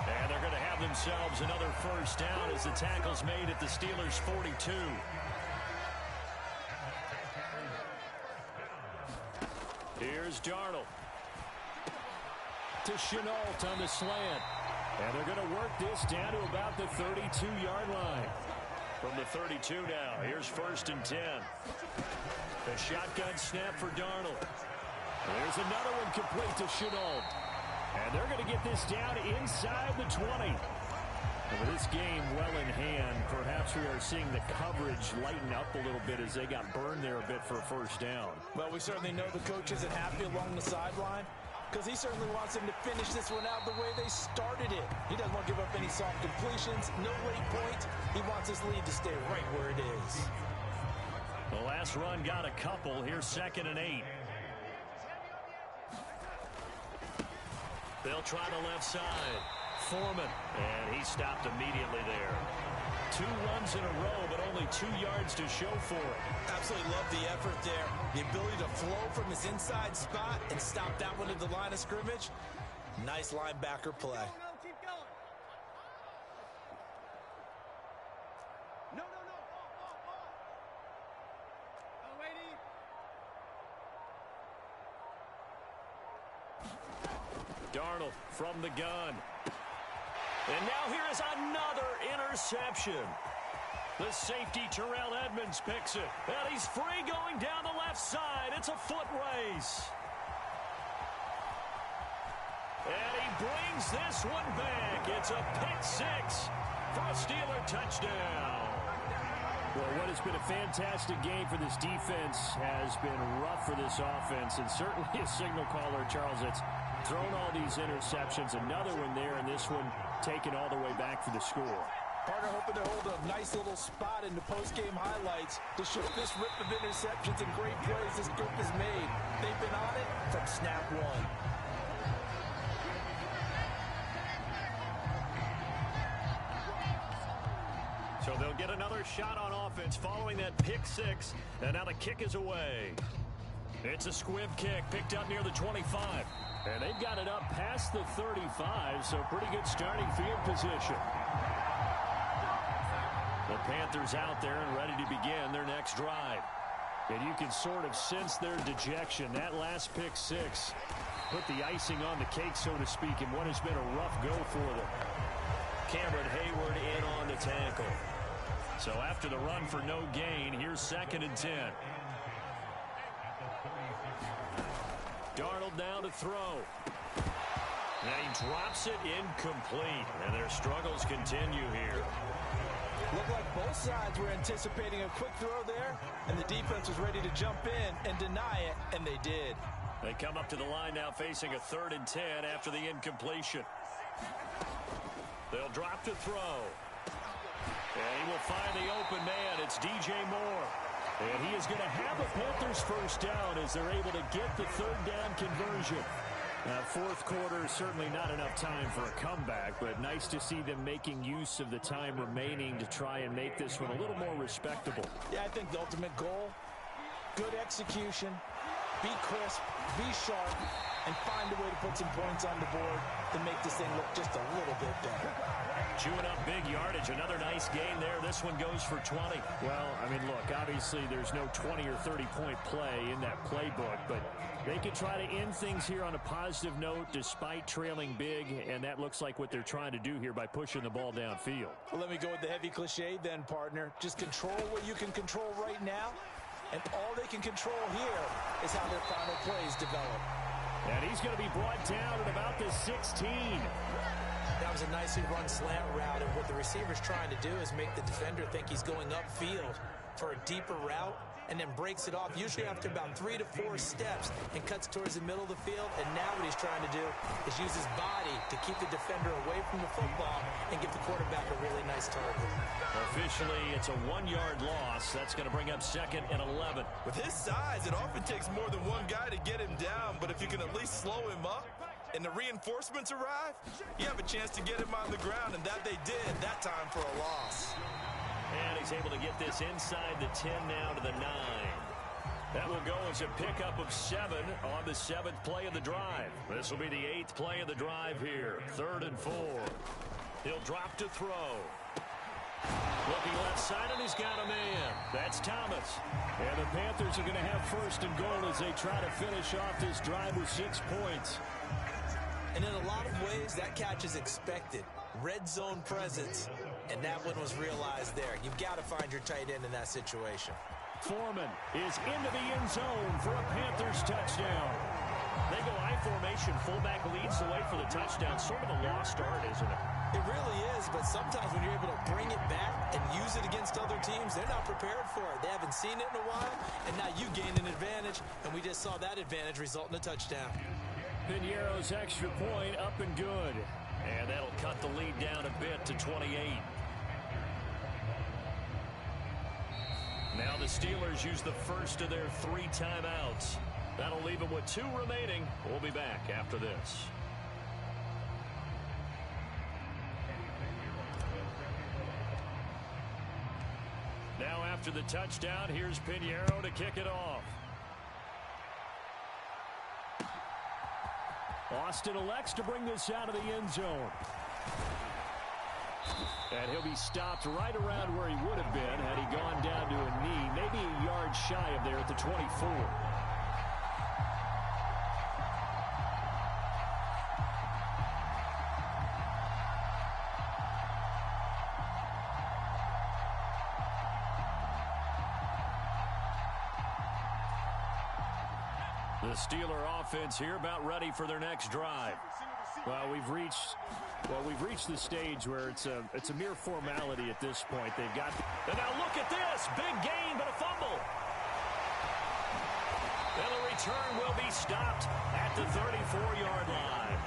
And they're going to have themselves another 1st down as the tackle's made at the Steelers' 42. Here's Darnold. To Shenault on the slant. And they're going to work this down to about the 32-yard line. From the 32 now, here's 1st and 10. The shotgun snap for Darnold. There's another one complete to Shenault. And they're going to get this down inside the 20. And with this game well in hand, perhaps we are seeing the coverage lighten up a little bit as they got burned there a bit for a 1st down. Well, we certainly know the coach isn't happy along the sideline because he certainly wants them to finish this one out the way they started it. He doesn't want to give up any soft completions, no late points. He wants his lead to stay right where it is. The last run got a couple. Here's 2nd and 8. They'll try the left side. Foreman, and he stopped immediately there. 2 runs in a row, but only 2 yards to show for it. Absolutely love the effort there. The ability to flow from his inside spot and stop that one at the line of scrimmage. Nice linebacker play. Darnold from the gun. And now here is another interception. The safety, Terrell Edmonds, picks it. And he's free going down the left side. It's a foot race. And he brings this one back. It's a pick six for a Steeler touchdown. Well, what has been a fantastic game for this defense has been rough for this offense, and certainly a signal caller, Charles, that's thrown all these interceptions. Another one there, and this one taken all the way back for the score. Partner hoping to hold a nice little spot in the post-game highlights to show this rip of interceptions and great plays this group has made. They've been on it from snap one. So they'll get another shot on offense following that pick six. And now the kick is away. It's a squib kick picked up near the 25. And they've got it up past the 35, so pretty good starting field position. The Panthers out there and ready to begin their next drive. And you can sort of sense their dejection. That last pick six put the icing on the cake, so to speak, in what has been a rough go for them. Cameron Hayward in on the tackle. So after the run for no gain, here's 2nd and 10. Darnold now to throw. And he drops it incomplete. And their struggles continue here. Looked like both sides were anticipating a quick throw there, and the defense was ready to jump in and deny it, and they did. They come up to the line now facing a 3rd and 10 after the incompletion. They'll drop to throw. And he will find the open man. It's DJ Moore. And he is going to have a Panthers first down as they're able to get the 3rd down conversion. Now, 4th quarter, certainly not enough time for a comeback, but nice to see them making use of the time remaining to try and make this one a little more respectable. Yeah, I think the ultimate goal, good execution, be crisp, be sharp, and find a way to put some points on the board to make this thing look just a little bit better. Chewing up big yardage. Another nice game there. This one goes for 20. Well, I mean, look, obviously there's no 20 or 30-point play in that playbook, but they could try to end things here on a positive note despite trailing big, and that looks like what they're trying to do here by pushing the ball downfield. Well, let me go with the heavy cliche then, partner. Just control what you can control right now, and all they can control here is how their final plays develop. And he's going to be brought down at about the 16. That was a nicely run slant route, and what the receiver's trying to do is make the defender think he's going upfield for a deeper route, and then breaks it off, usually after about 3 to 4 steps, and cuts towards the middle of the field. And now what he's trying to do is use his body to keep the defender away from the football and give the quarterback a really nice target. Officially, it's a 1-yard loss. That's going to bring up 2nd and 11. With his size, it often takes more than one guy to get him down, but if you can at least slow him up and the reinforcements arrive, you have a chance to get him on the ground, and that they did that time for a loss. And he's able to get this inside the 10 now to the 9. That will go as a pickup of 7 on the 7th play of the drive. This will be the 8th play of the drive here. 3rd and 4. He'll drop to throw. Looking left side, and he's got a man. That's Thomas. And the Panthers are going to have 1st and goal as they try to finish off this drive with 6 points. And in a lot of ways, that catch is expected. Red zone presence, and that one was realized there. You've got to find your tight end in that situation. Foreman is into the end zone for a Panthers touchdown. They go I formation. Fullback leads the way for the touchdown. Sort of a lost art, isn't it? It really is, but sometimes when you're able to bring it back and use it against other teams, they're not prepared for it. They haven't seen it in a while, and now you gain an advantage, and we just saw that advantage result in a touchdown. Piñeiro's extra point up and good. And that'll cut the lead down a bit to 28. Now the Steelers use the first of their 3 timeouts. That'll leave them with 2 remaining. We'll be back after this. Now after the touchdown, here's Piñeiro to kick it off. Austin elects to bring this out of the end zone. And he'll be stopped right around where he would have been had he gone down to a knee, maybe a yard shy of there at the 24. The Steeler offense here about ready for their next drive. Well, we've reached the stage where it's a mere formality at this point. They've got, and now look at this, big gain but a fumble. And the return will be stopped at the 34-yard line.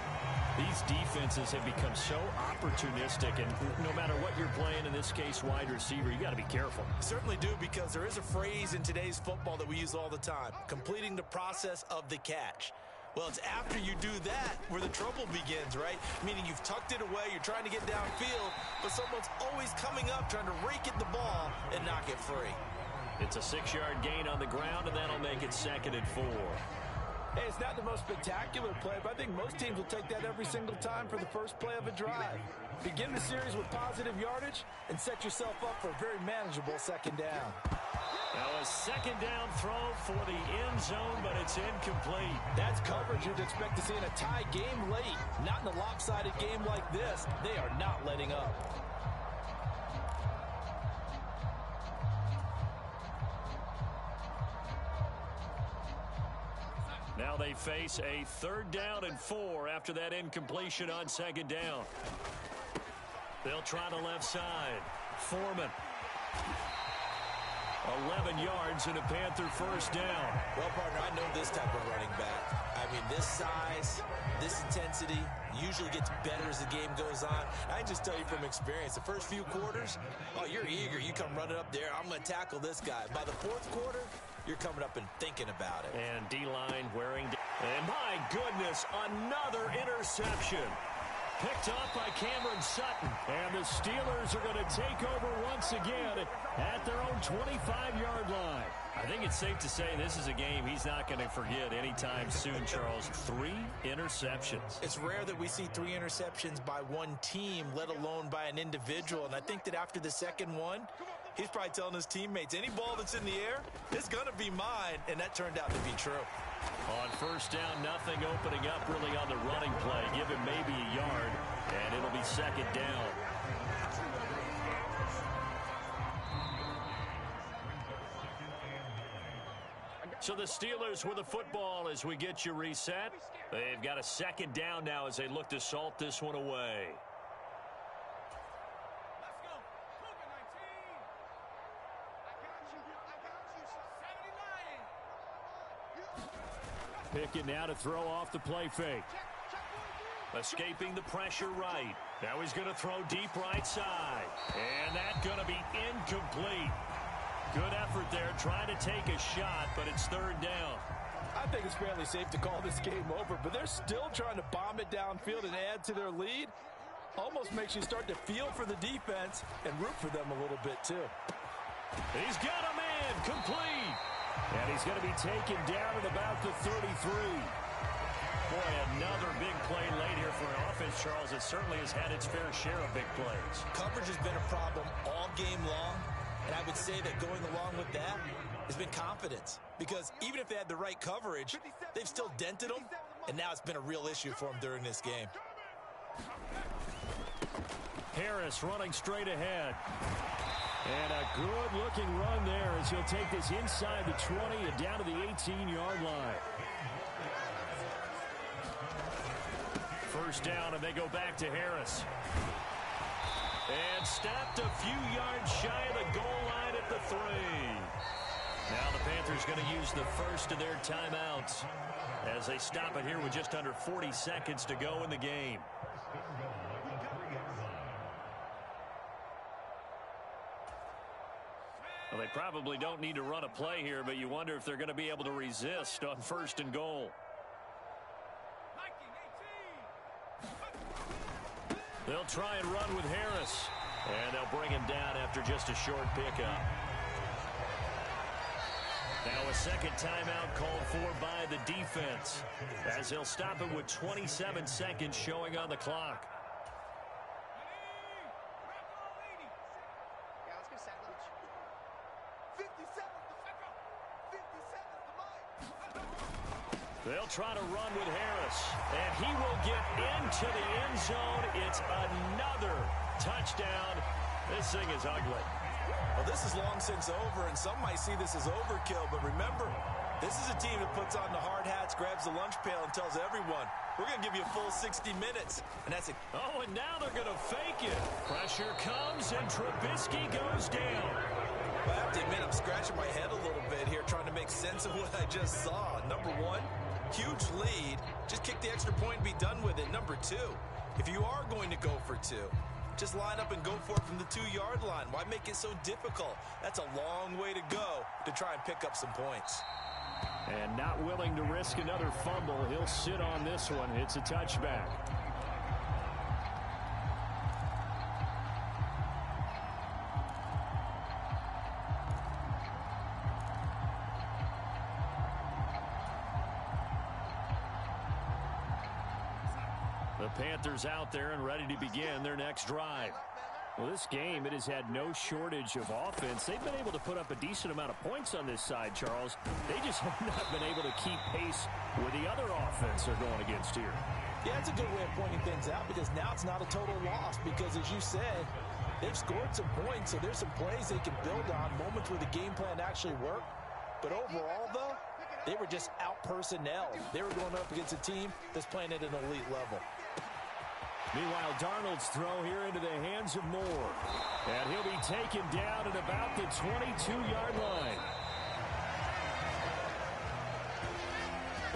These defenses have become so opportunistic, and no matter what you're playing, in this case wide receiver, you got to be careful. Certainly do, because there is a phrase in today's football that we use all the time: completing the process of the catch. Well, it's after you do that where the trouble begins, right? Meaning you've tucked it away, you're trying to get downfield, but someone's always coming up trying to rake at the ball and knock it free. It's a 6-yard gain on the ground, and that'll make it 2nd and 4. Hey, it's not the most spectacular play, but I think most teams will take that every single time for the first play of a drive. Begin the series with positive yardage and set yourself up for a very manageable 2nd down. Now a 2nd down throw for the end zone, but it's incomplete. That's coverage you'd expect to see in a tie game late. Not in a lopsided game like this. They are not letting up. Now they face a 3rd down and 4 after that incompletion on 2nd down. They'll try the left side. Foreman. 11 yards and a Panther 1st down. Well, partner, I know this type of running back. I mean, this size, this intensity usually gets better as the game goes on. I can just tell you from experience, the first few quarters, oh, you're eager. You come running up there, I'm going to tackle this guy. By the 4th quarter, you're coming up and thinking about it. And D-line wearing. And my goodness, another interception. Picked up by Cameron Sutton. And the Steelers are going to take over once again at their own 25-yard line. I think it's safe to say this is a game he's not going to forget anytime soon, Charles. 3 interceptions. It's rare that we see 3 interceptions by one team, let alone by an individual. And I think that after the 2nd one, he's probably telling his teammates, any ball that's in the air, it's going to be mine. And that turned out to be true. On 1st down, nothing opening up really on the running play. Give him maybe a yard, and it'll be 2nd down. So the Steelers with the football as we get you reset. They've got a 2nd down now as they look to salt this one away. Pickett now to throw off the play fake. Escaping the pressure right. Now he's going to throw deep right side. And that's going to be incomplete. Good effort there, trying to take a shot, but it's 3rd down. I think it's fairly safe to call this game over, but they're still trying to bomb it downfield and add to their lead. Almost makes you start to feel for the defense and root for them a little bit too. He's got a man, complete. And he's going to be taken down at about the 33. Boy, another big play late here for an offense, Charles. It certainly has had its fair share of big plays. Coverage has been a problem all game long, and I would say that going along with that has been confidence. Because even if they had the right coverage, they've still dented them, and now it's been a real issue for them during this game. Harris running straight ahead. And a good-looking run there as he'll take this inside the 20 and down to the 18-yard line. 1st down, and they go back to Harris. And stopped a few yards shy of the goal line at the 3. Now the Panthers going to use the first of their timeouts as they stop it here with just under 40 seconds to go in the game. Well, they probably don't need to run a play here, but you wonder if they're going to be able to resist on 1st and goal. They'll try and run with Harris, and they'll bring him down after just a short pickup. Now a 2nd timeout called for by the defense as they'll stop it with 27 seconds showing on the clock. They'll try to run with Harris, and he will get into the end zone. It's another touchdown. This thing is ugly. Well, this is long since over, and some might see this as overkill, but remember, This is a team that puts on the hard hats, grabs the lunch pail, and tells everyone, we're going to give you a full 60 minutes. And that's it. Oh, and now they're going to fake it. Pressure comes, and Trubisky goes down. I have to admit, I'm scratching my head a little bit here, trying to make sense of what I just saw. Number one, huge lead. Just kick the extra point and be done with it. Number two, if you are going to go for two, just line up and go for it from the 2-yard line. Why make it so difficult? That's a long way to go to try and pick up some points. And not willing to risk another fumble, he'll sit on this one. It's a touchback. The Panthers out there and ready to begin their next drive. Well, this game, it has had no shortage of offense. They've been able to put up a decent amount of points on this side, Charles. They just have not been able to keep pace with the other offense they're going against here. Yeah, it's a good way of pointing things out because now it's not a total loss because, as you said, they've scored some points, so there's some plays they can build on, moments where the game plan actually worked. But overall, though, they were just out-personnel. They were going up against a team that's playing at an elite level. Meanwhile, Darnold's throw here into the hands of Moore. And he'll be taken down at about the 22-yard line.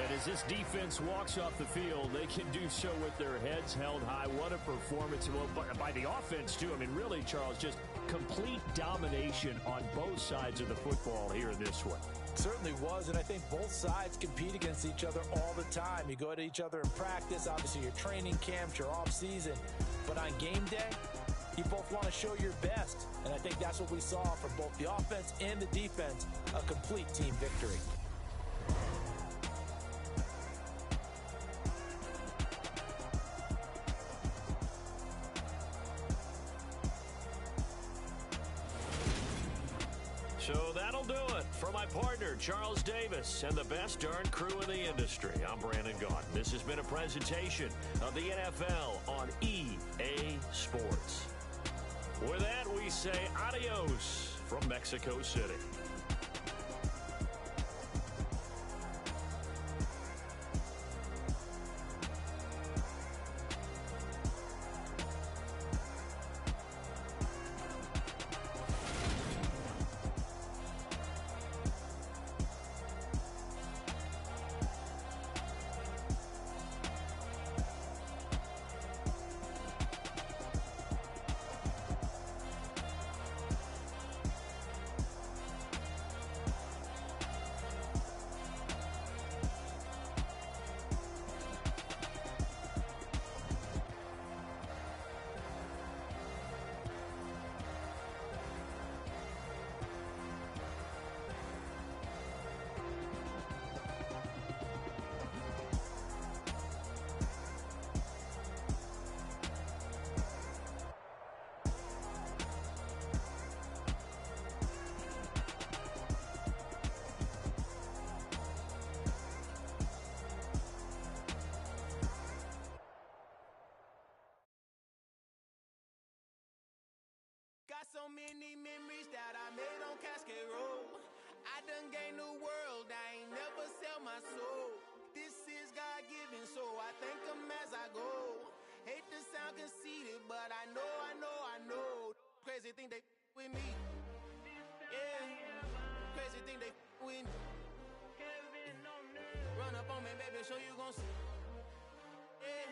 And as this defense walks off the field, they can do so with their heads held high. What a performance. Well, by the offense, too. I mean, really, Charles, just complete domination on both sides of the football here in this one. Certainly was, and I think both sides compete against each other all the time. You go to each other in practice, obviously your training camps, your off-season, but on game day, you both want to show your best, and I think that's what we saw from both the offense and the defense, a complete team victory. So that'll do it for my partner, Charles Davis, and the best darn crew in the industry. I'm Brandon Gaudin. This has been a presentation of the NFL on EA Sports. With that, we say adios from Mexico City. Got so many memories that I made on Cascade Road. I done gained the world, I ain't never sell my soul. This is God-given, so I thank him as I go. Hate to sound conceited, but I know. Crazy thing they with me. Yeah, crazy thing they with me. Run up on me, baby, show you gon' see. Yeah,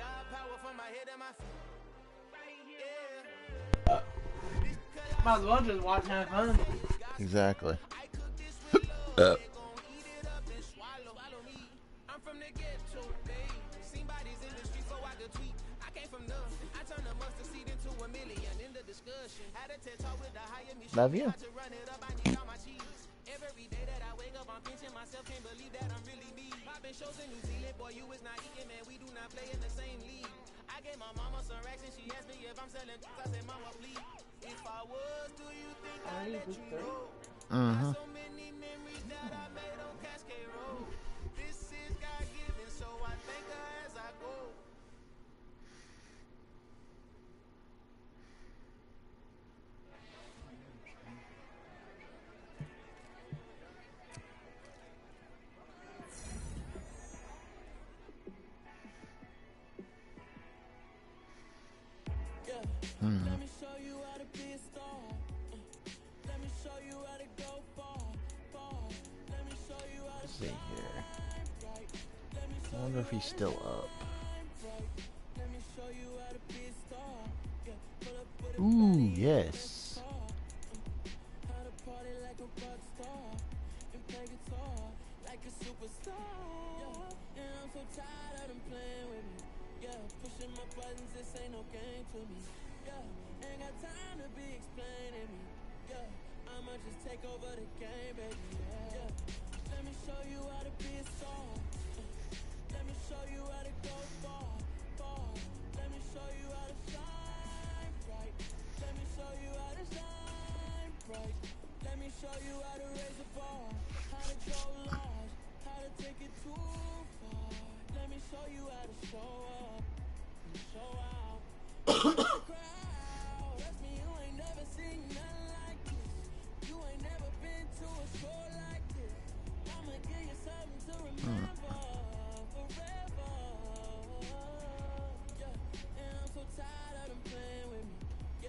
God power from my head and my feet. Yeah. Might as well just watch and have fun. Exactly. I'm from the ghetto, babe. Seen bodies in the street, so I could tweet. I came from nothing. I turned a mustard seed into a million in the discussion. Had a TED talk with the higher mission. Love you. To run it up, I need all my cheese. Every day that I wake up, I'm pinching myself. Can't believe that I'm really me. Popping shows in New Zealand, boy, you is not eating, man. We do not play in the same league. I gave my mama some racks and she asked me if I'm selling. I said, Mama, please. If I was, do you think I'd let you know? Mm-hmm. So many memories that I made on Cascade Road. This is God-given, so I thank her as I go. Let me show you how to be a star. Let me show you how to go far, far. Let me show you how to see here. Let me I wonder if he's still up. Let me show you how to be a star. Yeah, pull up with a Ooh, yes. how to party like a rock star and play guitar like a superstar. Yeah, and I'm so tired of them playing with me. Yeah, pushing my buttons, this ain't no game to me. Yeah, ain't got time to be explaining me. Yeah, I'ma just take over the game, baby. Yeah, let me show you how to be a star. Let me show you how to go far, far. Let me show you how to shine bright. Let me show you how to shine bright. Let me show you how to raise a bar, how to go large, how to take it too far. Let me show you how to show up and show out. Crowd, that's me, you ain't never seen nothing like this. You ain't never been to a show like this. I'ma give you something to remember forever. Yeah, and I'm so tired of them playing with me.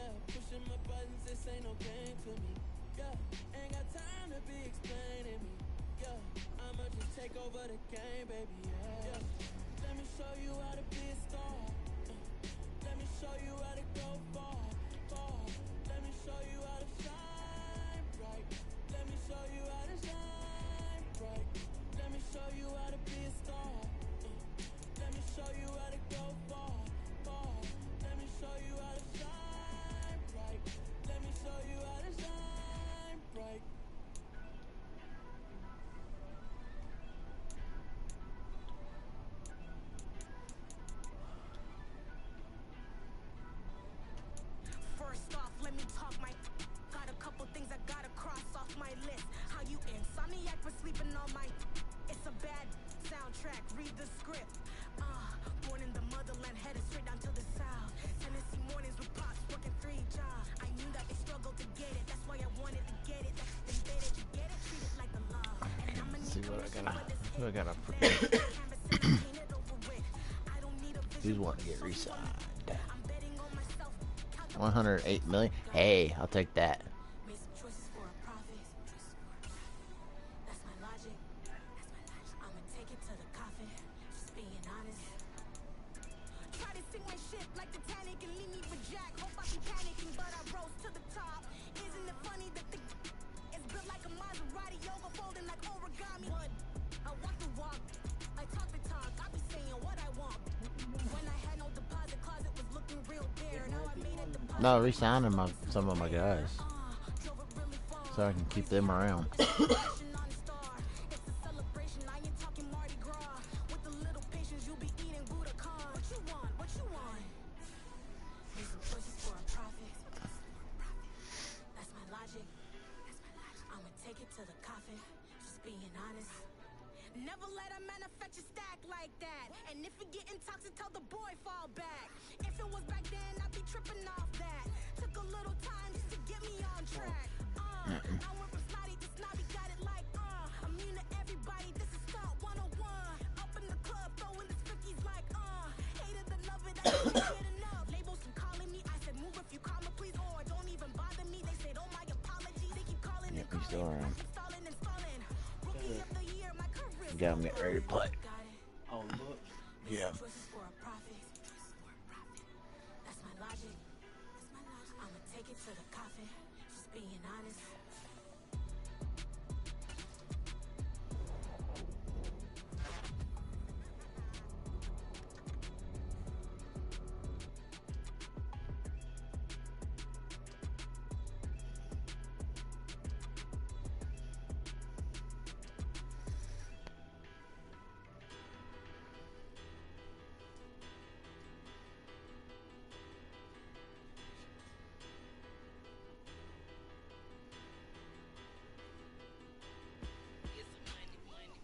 Yeah, pushing my buttons, this ain't no game to me. Yeah, ain't got time to be explaining me. Yeah, I'ma just take over the game, baby. Yeah, let me show you how to be a star. Let me show you how to go far, far. Let me show you how to shine bright. Let me show you how to shine bright. Let me show you how to be a star. Let me show you how to go far, far. Let me show you how to shine bright. Let me show you how to shine bright. First off, let me talk my got a couple things I gotta cross off my list. How you insomniac for sleeping on my it's a bad soundtrack, read the script. Born in the motherland, headed straight down to the south. Tennessee mornings with pops, working 3 jobs. I knew that they struggled to get it, that's why I wanted to get it. That's embedded, you get it, treat it like a love. And I'ma Let's see need what I permission gotta. for this Who I hit. gotta. Canvas and I paint it over with. I don't need a Who's vision, wanting to get so you re-signed? I'm betting on myself. 108 million. Hey, I'll take that. Made some choices for a profit. That's my logic. I'ma take it to the coffin. Just being honest. Try to sink my ship like Titanic and leave me for Jack. Hope I be panicking, but I rose to the top. Isn't it funny that the is built like a Maserati, yoga folding like origami? What? I walk the walk. I talk the talk. I be saying what I want. When I had no deposit, closet was looking real bare. Now I made a deposit. No, re-signing some of my guys, so I can keep them around. It's a celebration, I ain't talking Mardi Gras. With a little patience, you'll be eating Budokan. What you want? What you want? Make some choices for a profit. That's my logic. I'ma take it to the coffin. Just being honest. Never let a manufacture stack like that. And if it getting toxic, tell the boy fall back. If it was back then, I'd be tripping off that. Took a little time just to get me on track. I went from snotty to snobby, got it like immune to everybody, this is stunt 101. Up in the club, throwing this 50s like hated the love it, I didn't get enough. Labels keep calling me, I said move if you call me please, or don't even bother me. They said oh my apologies, they keep calling and He's still calling. I around. keep stalling and stalling. Rookie of the year, my career. Got him get ready to play. Oh, look. Yeah. Choices for a profit. That's my logic. I'ma take it to the coffin. Just being honest.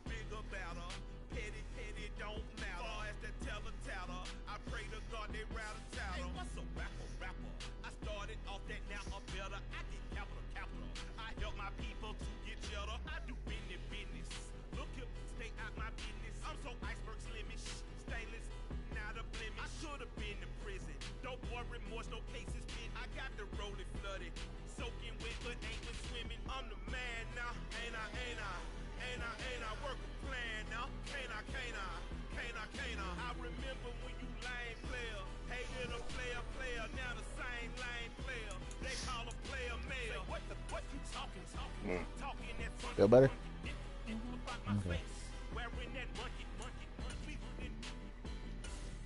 Bigger, better, petty, petty, don't matter. Far as the teller, tatter, I pray to God they rattle tatter. Hey, what's a rapper, rapper? I started off that, now I'm better. I get capital, capital. I help my people to get cheddar. I do business, business. Look here, stay out my business. I'm so iceberg slimish, stainless, not a blemish. I should have been in prison. Don't worry, remorse, no cases been got the rolling flooded. Soaking wet, but ain't been swimming. I'm the man now. Ain't I? Work a plan now. Can't I? I remember when you lame player. Hated a player. Now the same lame player. They call a player mayor. What you talking? Talking that funky. Feel better? About my Okay. face. Wearing that monkey.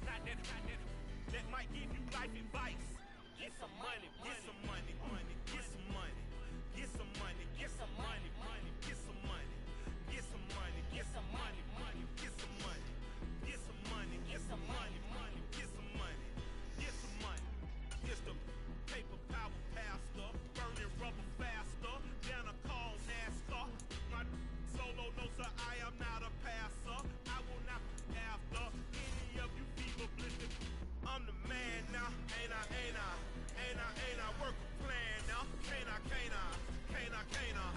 Not that. That might give you life advice. Get some money. Get some money. Get some money. Get some money. Get some money. Get some money. Get some money. Get some money. Get some money. Get some money. Get some money. Get some money. Get some money. It's the paper power pastor. Burning rubber faster. Down a call NASCAR. My solo knows that I am not a passer. I will not be after any of you fever blizzard. I'm the man now. Ain't I? Work a plan now. Can't I?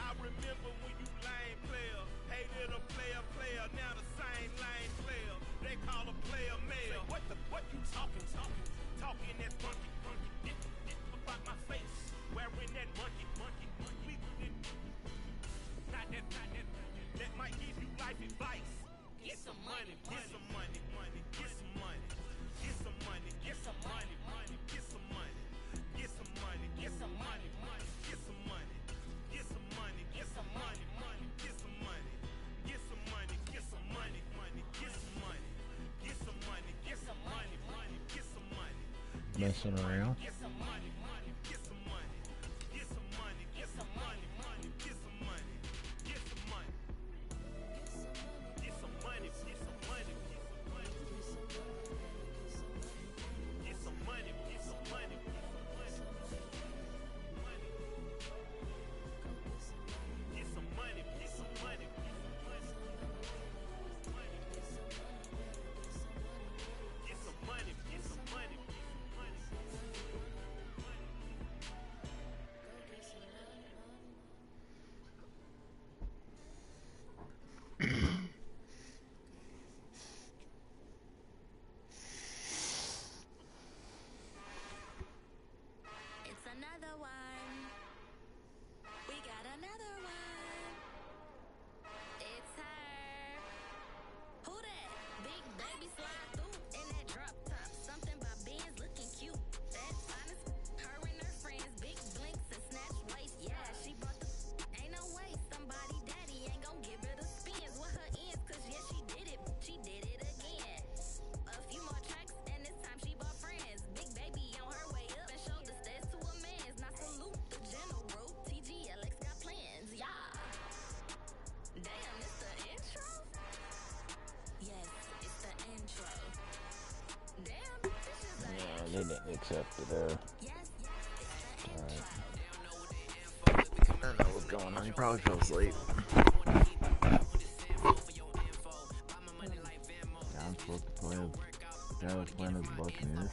I remember when you lame player. Hated a player. Now the same lame player. They call a player mayor. What you talking? Talking that funky. Get about my face. Wearing that monkey. Not that. That might give you life advice. Get some money. Get some money. Get some money. Get some money. Get some money. Get some money. Get some money. Get some money. Get some money. Get some money. Get some money. Get some money. Get some money. Get some money. Get some money. Get some money. Get some money. Get some money. Messing around. Get some money. Get some money. Get some money. Get some money. Get some money. Get some money. Get some money. Get some money. Get some money. Get some money. Get some money. Get some money. Get some money. Get some money. It's another one. We got another one. It's her. Who that? Big baby slide through in that drop top. Something by Benz looking cute. That's honest. Her and her friends, big blinks and snatch waist. Yeah, she bought the. Ain't no way somebody daddy ain't gon' give her the spins with her ends. Cause yeah, she did it. She did it again. A few more tracks and this time she bought friends. Big baby on her way up and showed the stairs to a man's. Now salute the general. TGLX got plans. Yeah. Damn, it's the intro? Yes, it's the intro. Damn, this is the Yeah, they didn't accept it there. Yes, it's the Alright. intro. I don't know what's going on. He probably fell asleep. Yeah, I'm supposed to play as Dallas playing as the Buccaneers.